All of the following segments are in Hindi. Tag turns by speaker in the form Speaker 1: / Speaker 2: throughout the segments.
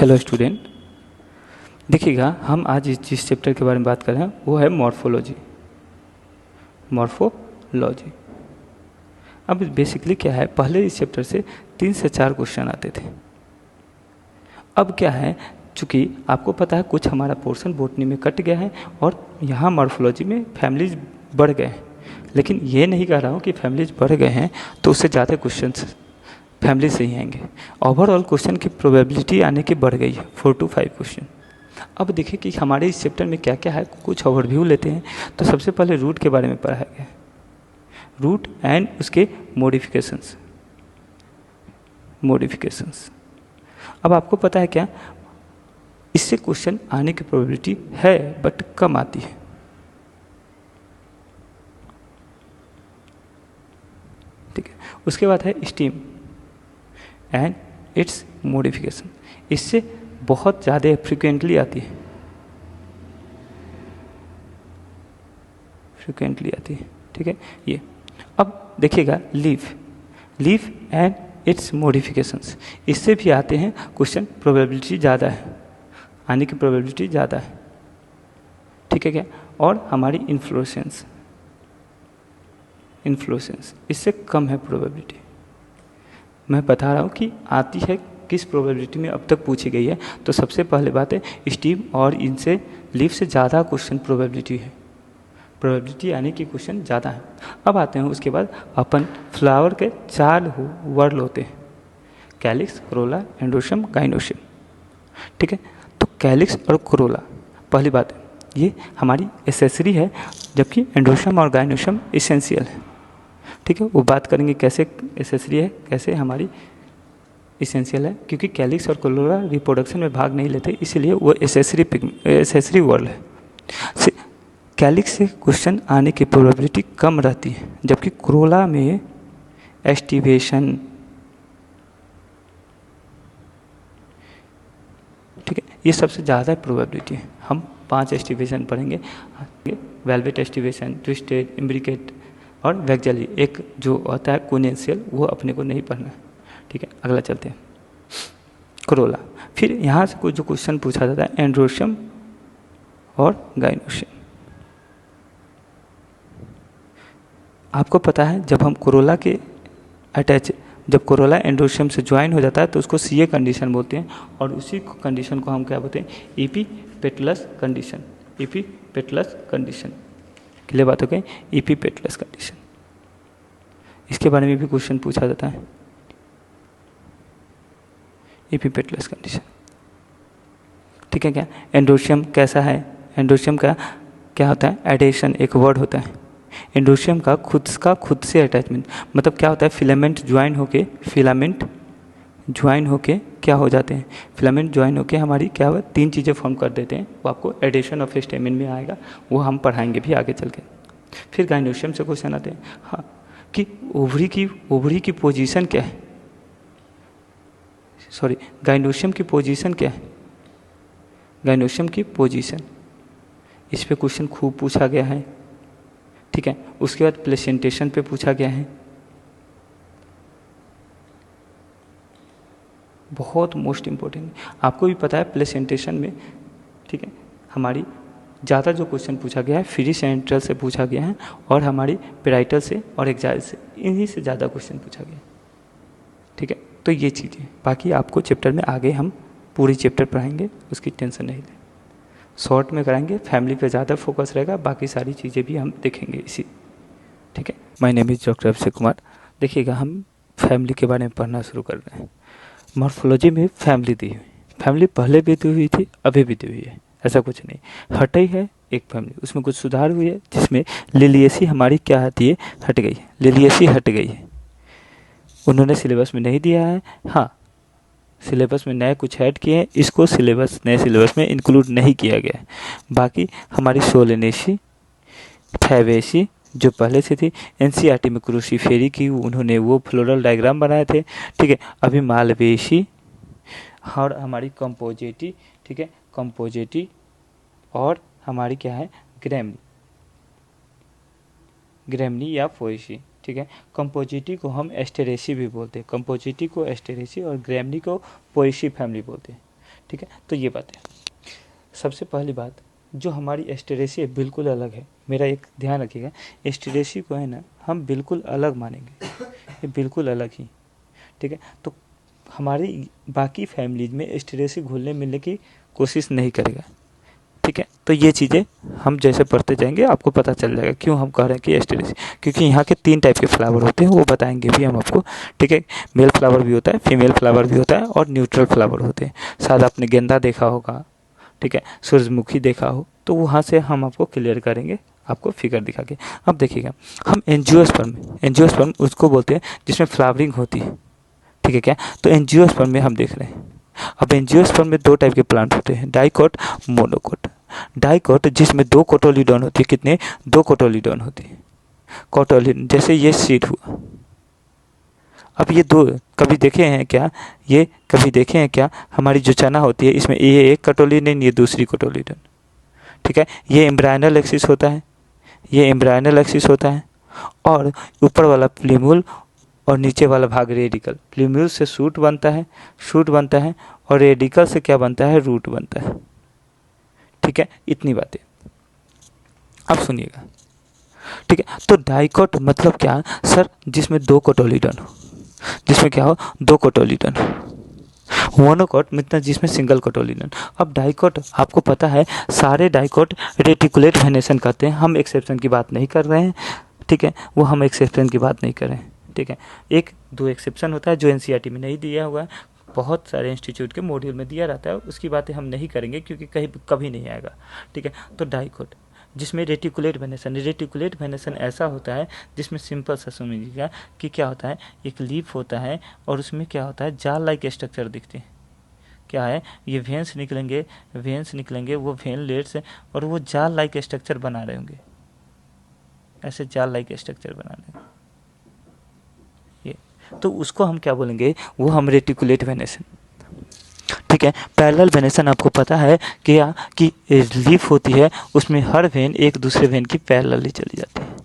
Speaker 1: हेलो स्टूडेंट, देखिएगा हम आज जिस चैप्टर के बारे में बात कर रहे हैं वो है मॉर्फोलॉजी। अब बेसिकली क्या है, पहले इस चैप्टर से 3 से 4 क्वेश्चन आते थे। अब क्या है, चूँकि आपको पता है कुछ हमारा पोर्शन बॉटनी में कट गया है और यहाँ मॉर्फोलॉजी में फैमिलीज बढ़ गए हैं, लेकिन ये नहीं कह रहा हूँ कि फैमिलीज बढ़ गए हैं तो उससे ज़्यादा क्वेश्चन फैमिली से ही आएंगे। ओवरऑल क्वेश्चन की प्रोबेबिलिटी आने की बढ़ गई है 4 to 5 क्वेश्चन। अब देखिए कि हमारे इस चैप्टर में क्या क्या है, कुछ ओवरव्यू लेते हैं। तो सबसे पहले रूट के बारे में पढ़ाया गया है, रूट एंड उसके मॉडिफिकेशंस। अब आपको पता है क्या, इससे क्वेश्चन आने की प्रोबेबिलिटी है बट कम आती है। ठीक है, उसके बाद है स्टीम एंड इट्स मॉडिफिकेशन। इससे बहुत ज़्यादा फ्रिक्वेंटली आती है, ठीक है ये। अब देखिएगा लीफ एंड इट्स मॉडिफिकेशंस, इससे भी आते हैं क्वेश्चन, प्रोबेबिलिटी ज़्यादा है, आने की प्रोबेबिलिटी ज़्यादा है, ठीक है क्या। और हमारी इन्फ्लोरेसेंस, इससे कम है प्रोबेबिलिटी। मैं बता रहा हूँ कि आती है किस प्रोबेबिलिटी में अब तक पूछी गई है। तो सबसे पहले बात है, स्टीम और इनसे लीफ से ज़्यादा क्वेश्चन प्रोबेबिलिटी है, प्रोबेबिलिटी आने की क्वेश्चन ज़्यादा है। अब आते हैं उसके बाद, अपन फ्लावर के 4 वर्ड होते हैं, कैलिक्स, कोरोला, एंड्रोशियम, गाइनोशियम। ठीक है, तो कैलिक्स और कोरोला पहली बात है, ये हमारी एसेसरी है, जबकि एंड्रोशियम और गाइनोशियम इसेंशियल है। ठीक है, वो बात करेंगे कैसे एसेसरी है, कैसे हमारी इसेंशियल है, क्योंकि कैलिक्स और कोरोला रिप्रोडक्शन में भाग नहीं लेते, इसीलिए वो एसेसरी वर्ड है। कैलिक्स से क्वेश्चन आने की प्रोबेबिलिटी कम रहती है, जबकि कोरोला में एस्टिवेशन, ठीक है, ये सबसे ज़्यादा प्रोबेबिलिटी है। हम 5 एस्टिवेशन पढ़ेंगे, वेलवेट एस्टिवेशन, ट्विस्टेड, इम्ब्रिकेट और वैक्जली। एक जो होता है कोनेंशियल, वो अपने को नहीं पढ़ना है। ठीक है, अगला चलते हैं, कोरोला। फिर यहाँ से कुछ जो क्वेश्चन पूछा जाता है, एंड्रोशियम और गाइनोशियम। आपको पता है जब हम कोरोला के जब कोरोला एंड्रोशियम से ज्वाइन हो जाता है तो उसको सीए कंडीशन बोलते हैं, और उसी कंडीशन को हम क्या बोलते हैं, एपीपेटलस कंडीशन। क्लियर बात हो गई, एपीपेटलस कंडीशन। इसके बारे में भी क्वेश्चन पूछा जाता है, एपीपेटलस कंडीशन। ठीक है क्या। एंड्रोशियम कैसा है, एंड्रोशियम का क्या होता है, एडेशन एक वर्ड होता है। एंड्रोशियम का खुद से अटैचमेंट, मतलब क्या होता है, फिलामेंट ज्वाइन होके क्या हो जाते हैं, फिलामेंट ज्वाइन होके हमारी क्या हुआ, 3 चीज़ें फॉर्म कर देते हैं। वो आपको एडिशन ऑफ स्टेमिन में आएगा, वो हम पढ़ाएंगे भी आगे चल के। फिर गाइनोशियम से क्वेश्चन आते हैं, हाँ, कि ओवरी की पोजीशन क्या है, गाइनोशियम की पोजीशन क्या है, गाइनोशियम की पोजीशन, इस पे क्वेश्चन खूब पूछा गया है। ठीक है, उसके बाद प्लेसेंटेशन पे पूछा गया है, बहुत मोस्ट इम्पोर्टेंट। आपको भी पता है प्लेसेंटेशन में, ठीक है, हमारी ज़्यादा जो क्वेश्चन पूछा गया है फ्री सेंट्रल से पूछा गया है, और हमारी पेराइटल से और एक्साइल से, इन्हीं से ज़्यादा क्वेश्चन पूछा गया। ठीक है, तो ये चीज़ें, बाकी आपको चैप्टर में आगे हम पूरी चैप्टर पढ़ाएंगे, उसकी टेंशन नहीं लें। शॉर्ट में कराएंगे, फैमिली पे ज़्यादा फोकस रहेगा, बाकी सारी चीज़ें भी हम देखेंगे इसी। ठीक है, my name is doctor Abhishek Kumar. देखिएगा हम फैमिली के बारे में पढ़ना शुरू कर रहे हैं। मॉर्फोलॉजी में फैमिली दी हुई, फैमिली पहले भी दी हुई थी, अभी भी दी हुई है, ऐसा कुछ नहीं। हटई है एक फैमिली, उसमें कुछ सुधार हुई है, जिसमें लिलिएसी हमारी क्या आती है, हट गई है, लिलिएसी हट गई है। उन्होंने सिलेबस में नहीं दिया है, हाँ सिलेबस में नए कुछ ऐड किए हैं, इसको नए सिलेबस में इंक्लूड नहीं किया गया है। बाकी हमारी सोलेनेसी, फैवेसी जो पहले से थी, एनसीईआरटी में क्रूसीफेरी की उन्होंने वो फ्लोरल डायग्राम बनाए थे। ठीक है, अभी मालवेसी और हमारी कंपोजिटी, ठीक है, कंपोजिटी और हमारी क्या है, ग्रेमनी या फोएसी। ठीक है, कंपोजिटी को हम एस्टेरेसी भी बोलते हैं, कंपोजिटी को एस्टेरेसी और ग्रेमनी को पोएसी फैमिली बोलते हैं। ठीक है, तो ये बात है। सबसे पहली बात, जो हमारी एस्टेरेसी है बिल्कुल अलग है। मेरा एक ध्यान रखिएगा, एस्टेरेसी को है ना हम बिल्कुल अलग मानेंगे, ये बिल्कुल अलग ही, ठीक है। तो हमारी बाकी फैमिलीज में एस्टेरेसी घुलने मिलने की कोशिश नहीं करेगा, ठीक है। तो ये चीज़ें हम जैसे पढ़ते जाएंगे आपको पता चल जाएगा क्यों हम कह रहे हैं कि एस्टेरेसी, क्योंकि यहाँ के 3 टाइप के फ्लावर होते हैं, वो बताएंगे भी हम आपको, ठीक है। मेल फ्लावर भी होता है, फीमेल फ्लावर भी होता है और न्यूट्रल फ्लावर होते हैं। शायद आपने गेंदा देखा होगा, ठीक है, सूरजमुखी देखा हो, तो वहाँ से हम आपको क्लियर करेंगे, आपको फिगर दिखा के। अब देखिएगा, हम एंजियोस्पर्म उसको बोलते हैं जिसमें फ्लावरिंग होती है, ठीक है क्या। तो एंजियोस्पर्म में हम देख रहे हैं, अब एंजियोस्पर्म में 2 टाइप के प्लांट होते हैं, डाइकोट, मोनोकोट। डाइकोट जिसमें 2 कोटोलिडॉन होती है, कितने, 2 कोटोलिडॉन होती है। कोटोलिडॉन जैसे ये सीड हुआ, अब ये 2 कभी देखे हैं क्या, ये कभी देखे हैं क्या, हमारी जो चना होती है इसमें ये एक कोटोलिडॉन, ये दूसरी कोटोलिडॉन, ठीक है। ये एम्ब्रायनल एक्सिस होता है, ये एम्ब्रायनल एक्सिस होता है, और ऊपर वाला प्लीम्यूल और नीचे वाला भाग रेडिकल। प्लीम्यूल से शूट बनता है और रेडिकल से क्या बनता है, रूट बनता है, ठीक है। इतनी बातें अब सुनिएगा, ठीक है। तो डाइकोट मतलब क्या सर, जिसमें 2 कोटोलिडॉन हो, जिसमें क्या हो, 2 कोटोलिडॉन हो। मोनोकोट मतलब जिसमें सिंगल कोटोलिडॉन। अब डाइकोट आपको पता है, सारे डाइकोट रेटिकुलेट वेनेसन करते हैं, हम एक्सेप्शन की बात नहीं कर रहे हैं, ठीक है, वो हम एक्सेप्शन की बात नहीं कर रहे हैं, ठीक है। 1-2 एक्सेप्शन होता है जो एनसीईआरटी में नहीं दिया हुआ है, बहुत सारे इंस्टीट्यूट के मॉड्यूल में दिया रहता है, उसकी बातें हम नहीं करेंगे क्योंकि कहीं कभी नहीं आएगा, ठीक है। तो डाइकोट जिसमें रेटिकुलेट वेनेसन ऐसा होता है जिसमें सिंपल सा समझिएगा कि क्या होता है, एक लीफ होता है और उसमें क्या होता है, जाल लाइक स्ट्रक्चर दिखते हैं। क्या है, ये वेन्स निकलेंगे, वो वेन लेट्स और वो जाल लाइक स्ट्रक्चर बना रहे होंगे, ऐसे जाल लाइक स्ट्रक्चर बना रहे हैं, तो उसको हम क्या बोलेंगे, वो हम रेटिकुलेट वेनेसन, ठीक है। पैरेलल वेनेसन आपको पता है क्या कि लीफ होती है, उसमें हर वेन एक दूसरे वेन की पैरेलली चली जाती है,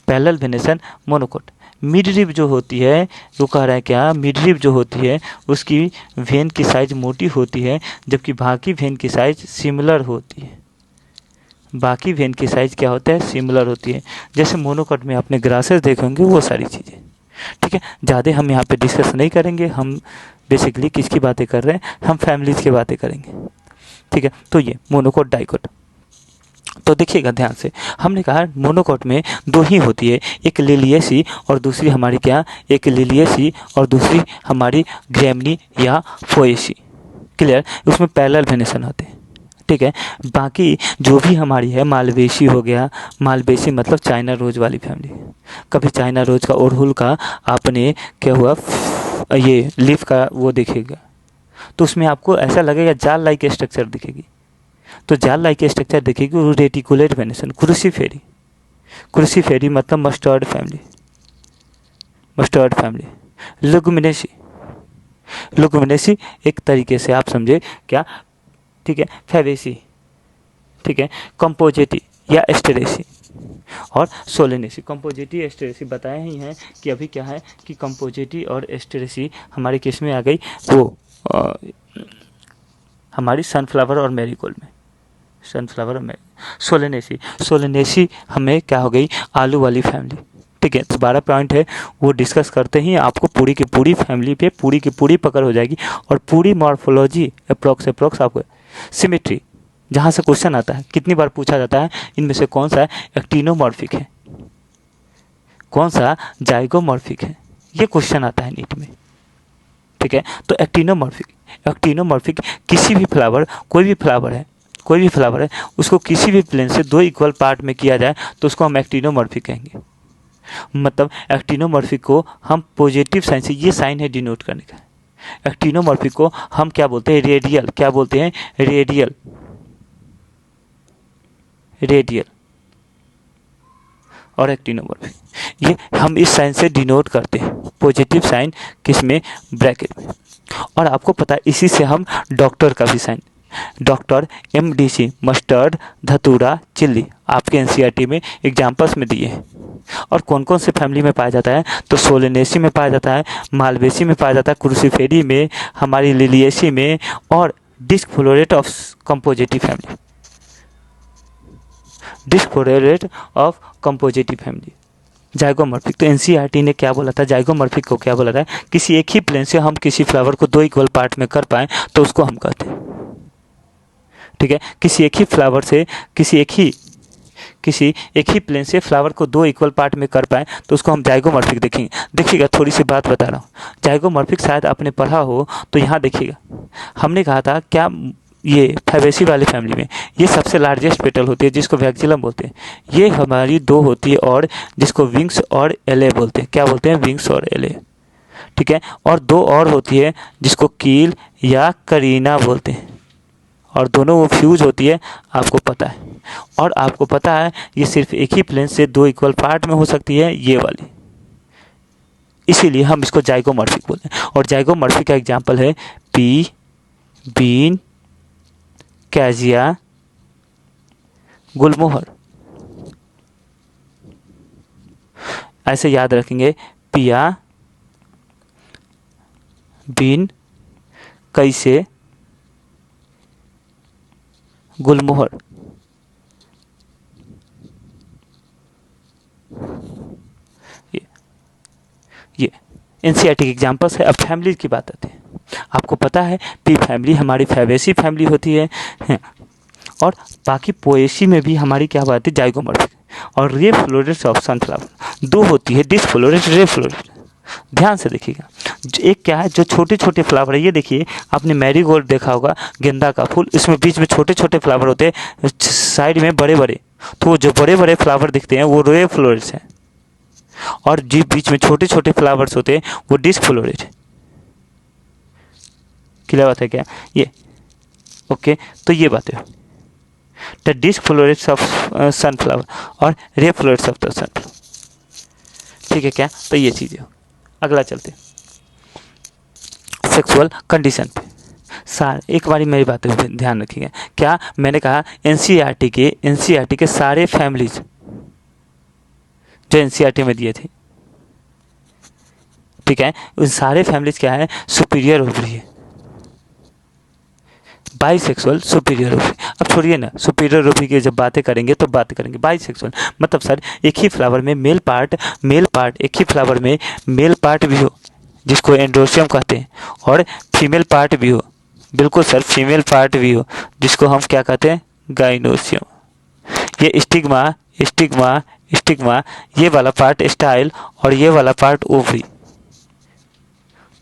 Speaker 1: parallel venation. Monocot mid rib जो होती है, वो कह रहा है क्या, मिड रिब जो होती है उसकी वेन की साइज मोटी होती है, जबकि बाकी वेन की साइज सिमिलर होती है, बाकी वेन की साइज क्या होता है, सिमिलर होती है। जैसे मोनोकोट में आपने ग्रासेस देखे होंगे, वो सारी चीज़ें, ठीक है। ज़्यादा हम यहाँ पे डिस्कस नहीं करेंगे, हम बेसिकली किसकी बातें कर रहे हैं, हम फैमिलीज की बातें करेंगे, ठीक है। तो ये मोनोकोट डाइकोट, तो देखिएगा ध्यान से, हमने कहा मोनोकोट में 2 ही होती है, एक लिलिएसी और दूसरी हमारी क्या, एक लिलिएसी और दूसरी हमारी ग्रेमनी या फोएसी, क्लियर। उसमें पैरेलल वेनेसन होते हैं, ठीक है। बाकी जो भी हमारी है, मालवेसी हो गया, मालवेसी मतलब चाइना रोज वाली फैमिली, कभी चाइना रोज का ओरहुल का आपने क्या हुआ, ये लीफ का वो देखेगा, तो उसमें आपको ऐसा लगेगा जाल लाइक स्ट्रक्चर दिखेगी, तो जाल लाइक स्ट्रक्चर दिखेगी, वो रेटिकुलेट वेनेसन। क्रूसीफेरी मतलब मस्टर्ड फैमिली। लुगुमिनेसी एक तरीके से आप समझे क्या, ठीक है। फैबेसी, ठीक है। कंपोजिटी या एस्टेरेसी और सोलेनेसी। कंपोजिटी एस्टेरेसी बताए ही हैं कि अभी क्या है कि कंपोजिटी और एस्टेरेसी हमारी किस में आ गई, वो हमारी सनफ्लावर और मैरीगोल्ड में, सोलेनेसी हमें क्या हो गई, आलू वाली फैमिली, ठीक है। तो 12 पॉइंट है, वो डिस्कस करते ही आपको पूरी की पूरी फैमिली पे पूरी की पूरी पकड़ हो जाएगी, और पूरी मॉर्फोलॉजी अप्रोक्स आपको सिमेट्री, जहाँ से क्वेश्चन आता है, कितनी बार पूछा जाता है, इनमें से कौन सा एक्टिनोमॉर्फिक है, कौन सा जाइगोमॉर्फिक है, ये क्वेश्चन आता है नीट में, ठीक है। तो एक्टिनोमॉर्फिक किसी भी फ्लावर, कोई भी फ्लावर है, उसको किसी भी प्लेन से 2 इक्वल पार्ट में किया जाए तो उसको हम एक्टिनोमॉर्फिक कहेंगे। मतलब एक्टिनोमॉर्फिक को हम पॉजिटिव साइन से, ये साइन है डिनोट करने का, एक्टिनोमॉर्फिक को हम क्या बोलते हैं, रेडियल, क्या बोलते हैं, रेडियल और एक्टिनोमॉर्फिक, ये हम इस साइन से डिनोट करते हैं, पॉजिटिव साइन किसमें, ब्रैकेट में। और आपको पता है इसी से हम डॉक्टर का भी साइन, डॉक्टर, MDC, मस्टर्ड, धतूरा, चिल्ली, आपके एनसीईआरटी में एग्जाम्पल्स में दिए हैं। और कौन कौन से फैमिली में पाया जाता है, तो सोलेनेसी में पाया जाता है, मालवेसी में पाया जाता है, क्रूसीफेरी में, हमारी लिलिएसी में और disc floret of compositae family, disc floret of compositae family, zygomorphic. तो एनसीईआरटी ने क्या बोला था, जाइगोमॉर्फिक को क्या बोला था, किसी एक ही प्लेन से हम किसी फ्लावर को 2 इक्वल पार्ट में कर पाएँ तो उसको हम कहते हैं, ठीक है। किसी एक ही फ्लावर से किसी एक ही प्लेन से फ्लावर को 2 इक्वल पार्ट में कर पाएँ तो उसको हम जाइगोमॉर्फिक देखेंगे। देखिएगा, थोड़ी सी बात बता रहा हूँ, जाइगोमॉर्फिक शायद आपने पढ़ा हो तो यहाँ देखिएगा, हमने कहा था क्या, ये फैबेसी वाली फैमिली में ये सबसे लार्जेस्ट पेटल होती है जिसको वैक्जिलम बोलते हैं, ये हमारी 2 होती है और जिसको विंग्स और एले बोलते हैं, क्या बोलते हैं, विंग्स और एले, ठीक है। और 2 और होती है जिसको कील या करीना बोलते हैं, और दोनों वो फ्यूज होती है, आपको पता है। और आपको पता है ये सिर्फ एक ही प्लेन से 2 इक्वल पार्ट में हो सकती है, ये वाली, इसीलिए हम इसको जाइगोमॉर्फिक बोलते हैं। और जाइगोमॉर्फिक का एग्जांपल है पी, बीन, कैजिया, गुलमोहर। ऐसे याद रखेंगे, पिया, बीन, कैसे, गुलमोहर। ये एनसीईआरटी के एग्जाम्पल्स है। अब फैमिली की बात आती है, आपको पता है पी फैमिली हमारी फैबेसी फैमिली होती है, और बाकी पोएसी में भी हमारी क्या बात है, जाइगोमॉर्फिक। और रे फ्लोरेट्स ऑफ सनफ्लावर 2 होती है, डिस्क फ्लोरेट, रे फ्लोरेट। ध्यान से देखिएगा, एक क्या है जो छोटे छोटे फ्लावर है, ये देखिए आपने मैरीगोल्ड देखा होगा, गेंदा का फूल, इसमें बीच में छोटे छोटे फ्लावर होते हैं, साइड में बड़े बड़े, तो वो जो बड़े बड़े फ्लावर दिखते हैं वो रे फ्लोरेट्स हैं, और जो बीच में छोटे छोटे फ्लावर्स होते हैं वो डिस्क फ्लोरेट है। क्लियर बात है क्या ये, ओके। तो ये बात है, the disc florets of sunflower और ray florets of the sunflower, ठीक है क्या। तो ये चीज़ें, अगला चलते सेक्सुअल कंडीशन पे। एक बारी मेरी बात ध्यान रखिएगा, क्या मैंने कहा एनसीईआरटी के सारे फैमिलीज जो एनसीईआरटी में दिए थे, ठीक है, उन सारे फैमिलीज क्या है, सुपीरियर ओवरी है, बाइसेक्सुअल, सुपीरियर ओवरी। अब छोड़िए ना, सुपीरियर ओवरी की जब बातें करेंगे तो बातें करेंगे बाइसेक्सुअल, मतलब सर एक ही फ्लावर में मेल पार्ट एक ही फ्लावर में मेल पार्ट भी हो जिसको एंड्रोसियम कहते हैं, और फीमेल पार्ट भी हो, बिल्कुल सर, फीमेल पार्ट भी हो जिसको हम क्या कहते हैं, गाइनोसियम। ये स्टिग्मा, ये वाला पार्ट स्टाइल और ये वाला पार्ट ओवरी।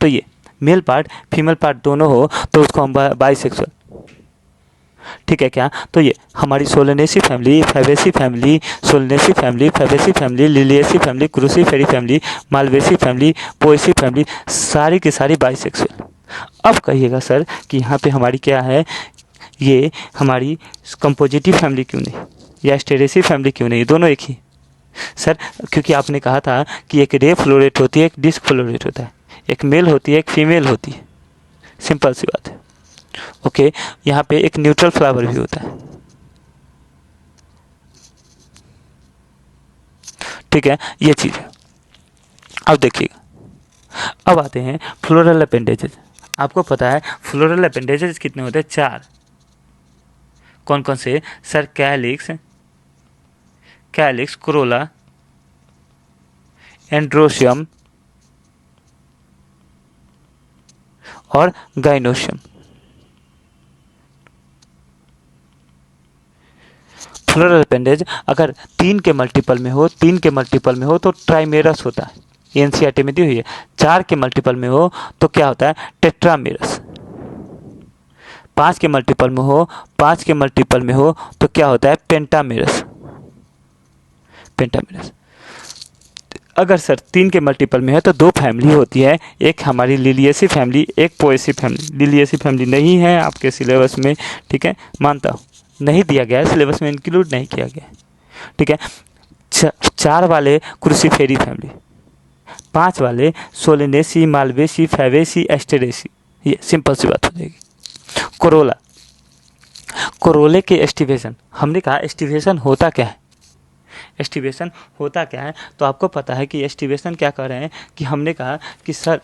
Speaker 1: तो ये मेल पार्ट फीमेल पार्ट दोनों हो तो उसको हम बाइसेक्सुअल, ठीक है क्या। तो ये हमारी solanaceae family, fabaceae family, solanaceae family, fabaceae family, liliaceae family, cruciferae family, malvaceae family, poaceae family, सारी की सारी बाइसेक्सुअल। अब कहिएगा सर कि यहाँ पे हमारी क्या है, ये हमारी कंपोजिटिव फैमिली क्यों नहीं, या स्टेरेसी फैमिली क्यों नहीं, दोनों एक ही। सर क्योंकि आपने कहा था कि एक रे फ्लोरेट होती है, एक डिस्क फ्लोरेट होता है, एक मेल होती है, एक फीमेल होती है, सिंपल सी बात है, ओके। यहाँ पे एक न्यूट्रल फ्लावर भी होता है, ठीक है, ये चीज़ है। अब देखिएगा, अब आते हैं फ्लोरल अपेंडेजेस। आपको पता है फ्लोरल अपेंडेजेस कितने होते हैं, 4। कौन कौन से सर, कैलिक्स, कोरोला, एंड्रोसियम और गाइनोसियम। फ्लोरल अपेंडेज अगर 3 के मल्टीपल में हो तो ट्राइमेरस होता है, एनसीईआरटी में दी हुई है। 4 के मल्टीपल में हो तो क्या होता है, टेट्रामेरस। 5 के मल्टीपल में हो तो क्या होता है, पेंटामेरस। अगर सर 3 के मल्टीपल में है तो 2 फैमिली होती है, एक हमारी लिलिएसी फैमिली, एक पोएसी फैमिली। लिलिएसी फैमिली नहीं है आपके सिलेबस में, ठीक है, मानता हूँ नहीं दिया गया है, सिलेबस में इंक्लूड नहीं किया गया, ठीक है। 4 वाले क्रूसीफेरी फैमिली, 5 वाले सोलेनेसी, मालवेसी, फैबेसी, एस्टेरेसी। ये सिंपल सी बात हो जाएगी। कोरोले के एस्टिवेशन, हमने कहा एस्टिवेशन होता क्या है, तो आपको पता है कि एस्टिवेशन क्या कर रहे हैं, कि हमने कहा कि सर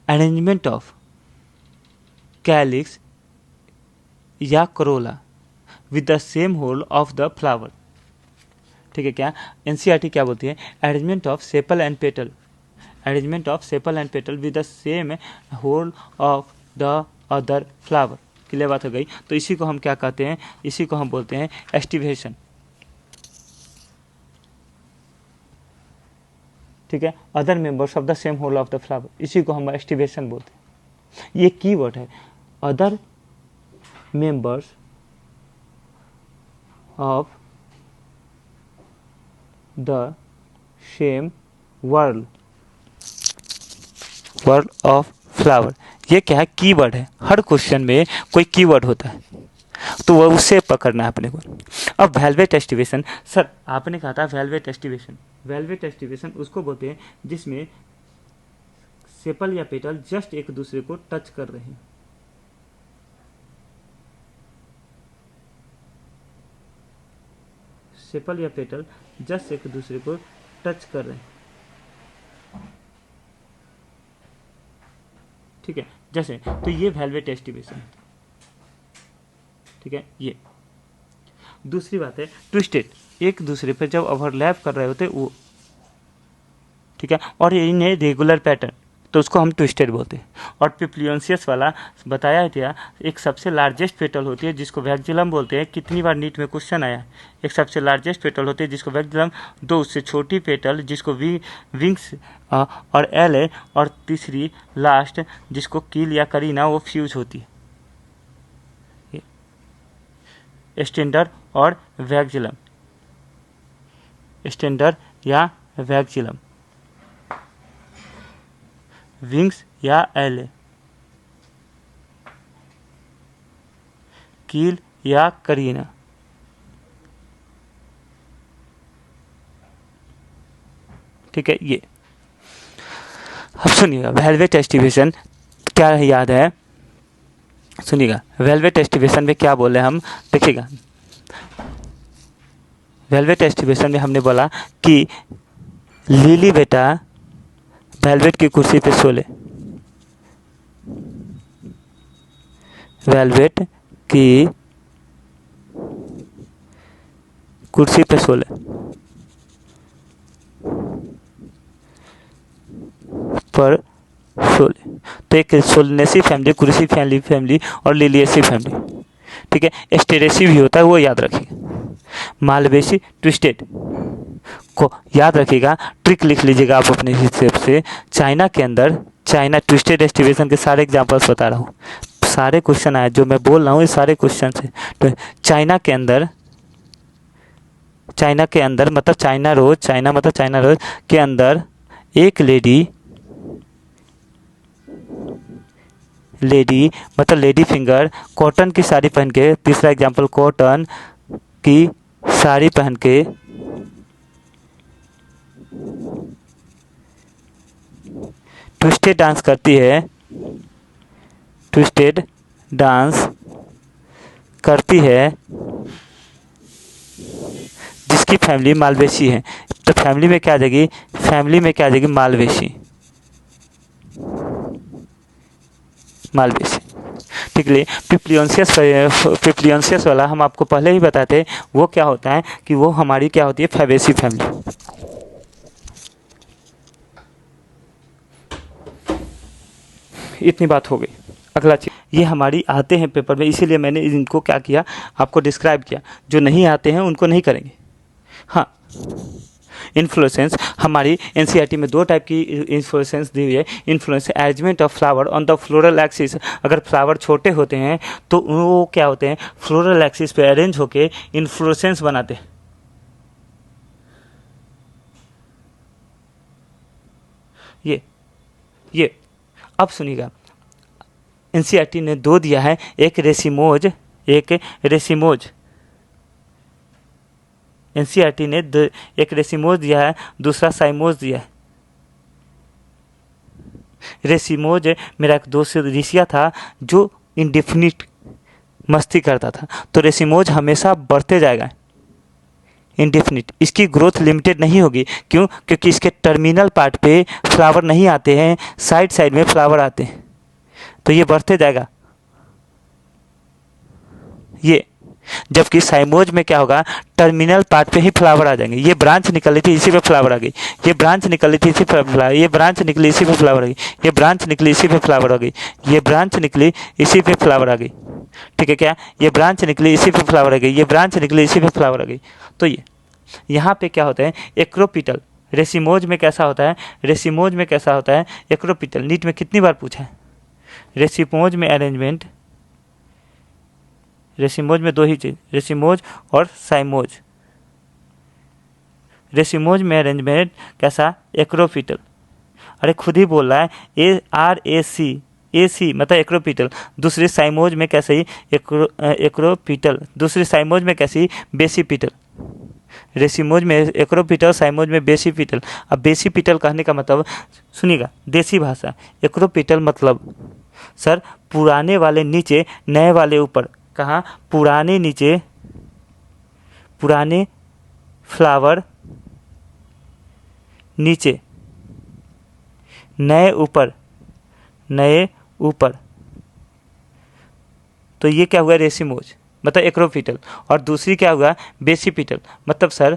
Speaker 1: अरेंजमेंट ऑफ कैलिक्स या corolla with the same whorl of the flower. ठीक है, क्या एनसीईआरटी क्या बोलती है? Arrangement of sepal and petal, arrangement of sepal and petal with the same whorl of the other flower. Clear बात हो गई। तो इसी को हम क्या कहते हैं? इसी को हम बोलते हैं एस्टिवेशन। ठीक है, other members of the same whorl of the flower, इसी को हम एस्टिवेशन बोलते हैं। ये कीवर्ड है, other members of the same world of flower. ये क्या है? कीवर्ड है। हर क्वेश्चन में कोई कीवर्ड होता है, तो वह उसे पकड़ना है अपने को। अब वेलवेट एस्टिवेशन, सर आपने कहा था वेलवेट एस्टिवेशन, वेलवेट एस्टिवेशन उसको बोलते हैं जिसमें सेपल या पेटल जस्ट एक दूसरे को टच कर रहे हैं। सेपल या पेटल जस्ट एक दूसरे को टच कर रहे हैं। ठीक है, जैसे तो ये वेलवेट एस्टिवेशन। ठीक है, ये दूसरी बात है ट्विस्टेड, एक दूसरे पर जब ओवरलैप कर रहे होते वो। ठीक है, और इन्हें रेगुलर पैटर्न, तो उसको हम ट्विस्टेड बोलते हैं। और पिप्लियंसियस वाला बताया था, एक सबसे लार्जेस्ट पेटल होती है जिसको वैक्जिलम बोलते हैं। कितनी बार नीट में क्वेश्चन आया, एक सबसे लार्जेस्ट पेटल होती है जिसको वैक्जिलम, दो उससे छोटी पेटल जिसको विंग्स और एल है, और तीसरी लास्ट जिसको कील या करीना, वो फ्यूज होती है। स्टैंडर और वैक्जिलम, स्टैंडर या वैक्जिलम, विंग्स या एले, कील या करीना। ठीक है, ये अब सुनिएगा वेलवेट एस्टिवेशन क्या याद है, सुनिएगा वेलवेट एस्टिवेशन में क्या बोले हम, देखिएगा वेलवेट एस्टिवेशन में हमने बोला कि लिली बेटा वेलवेट की कुर्सी पे सो ले, वेलवेट की कुर्सी पे सो ले, पर सो ले। तो एक सोलनेसी फैमिली, कुर्सी फैमिली और लिलियसी फैमिली। ठीक है, एस्टेरेसी भी होता है, वो याद रखिएगा। मालवेसी ट्विस्टेड को याद रखिएगा, ट्रिक लिख लीजिएगा आप अपने हिसाब से। चाइना के अंदर, चाइना ट्विस्टेड एस्टिवेशन के सारे एग्जांपल्स बता रहा हूँ, सारे क्वेश्चन आए जो मैं बोल रहा हूँ, ये सारे क्वेश्चन है। तो चाइना के अंदर मतलब चाइना रोज के अंदर एक लेडी मतलब लेडी फिंगर कॉटन की साड़ी पहन के, तीसरा एग्जांपल कॉटन की साड़ी पहन के ट्विस्टेड डांस करती है, ट्विस्टेड डांस करती है, जिसकी फैमिली मालवेशी है। तो फैमिली में क्या आ जाएगी? फैमिली में क्या आ जाएगी? मालवेशी। ठीक है, पिप्लियंसियस वाला हम आपको पहले ही बताते, वो क्या होता है कि वो हमारी क्या होती है? Fabaceae family. इतनी बात हो गई। अगला चीज, ये हमारी आते हैं पेपर में, इसीलिए मैंने इनको क्या किया, आपको डिस्क्राइब किया। जो नहीं आते हैं उनको नहीं करेंगे। हाँ, इन्फ्लोरेसेंस हमारी एनसीईआरटी में दो टाइप की इन्फ्लोरेसेंस दी हुई है। Inflorescence arrangement of flower on the floral axis, अगर फ्लावर छोटे होते हैं तो वो क्या होते हैं? फ्लोरल एक्सिस पे अरेंज होके इन्फ्लोरेसेंस बनाते हैं। ये अब सुनिएगा, एनसीईआरटी ने दो दिया है, एक रेसिमोज, एनसीईआरटी ने एक रेसिमोज दिया है, दूसरा साइमोज दिया है। रेसिमोज मेरा एक दोस्त ऋषिया था जो इंडेफिनिट मस्ती करता था, तो रेसिमोज हमेशा बढ़ते जाएगा इंडेफिनिट, इसकी ग्रोथ लिमिटेड नहीं होगी। क्यों? क्योंकि इसके टर्मिनल पार्ट पे फ्लावर नहीं आते हैं, साइड में फ्लावर आते हैं, तो ये बढ़ते जाएगा। ये, जबकि साइमोज में क्या होगा, टर्मिनल पार्ट पे ही फ्लावर आ जाएंगे। ये ब्रांच निकली थी इसी पे फ्लावर आ गई, ये ब्रांच निकली थी इसी पे फ्लावर, ये ब्रांच निकली इसी पे फ्लावर आ गई, ये ब्रांच निकली इसी पे फ्लावर आ गई, ये ब्रांच निकली इसी पे फ्लावर आ गई। ठीक है क्या, ये ब्रांच निकली इसी पे फ्लावर आ गई, ये ब्रांच निकली इसी पे फ्लावर आ गई। तो ये यहाँ पे क्या होता है, एक्रोपिटल। रेसिमोज में कैसा होता है, रेसिमोज में कैसा होता है, एक्रोपिटल। नीट में कितनी बार पूछा है, रेसिमोज में अरेंजमेंट, रेसिमोज में दो ही चीज़, रेसिमोज और साइमोज। रेसिमोज में अरेंजमेंट कैसा, एक्रोपिटल। अरे खुद ही बोल रहा है, ARAC मतलब एक्रोपिटल। दूसरे साइमोज में कैसे ही एक्रोपिटल, दूसरे साइमोज में कैसी बेसिपिटल। रेसिमोज में एक्रोपिटल, साइमोज में बेसिपिटल। अब बेसिपिटल कहने का मतलब सुनिएगा, देसी भाषा। एक्रोपिटल मतलब सर पुराने वाले नीचे, नए वाले ऊपर। कहाँ, पुराने नीचे, पुराने फ्लावर नीचे, नए ऊपर, नए ऊपर। तो ये क्या हुआ, रेसिमोज मतलब एक्रोपिटल। और दूसरी क्या हुआ, बेसिपिटल मतलब सर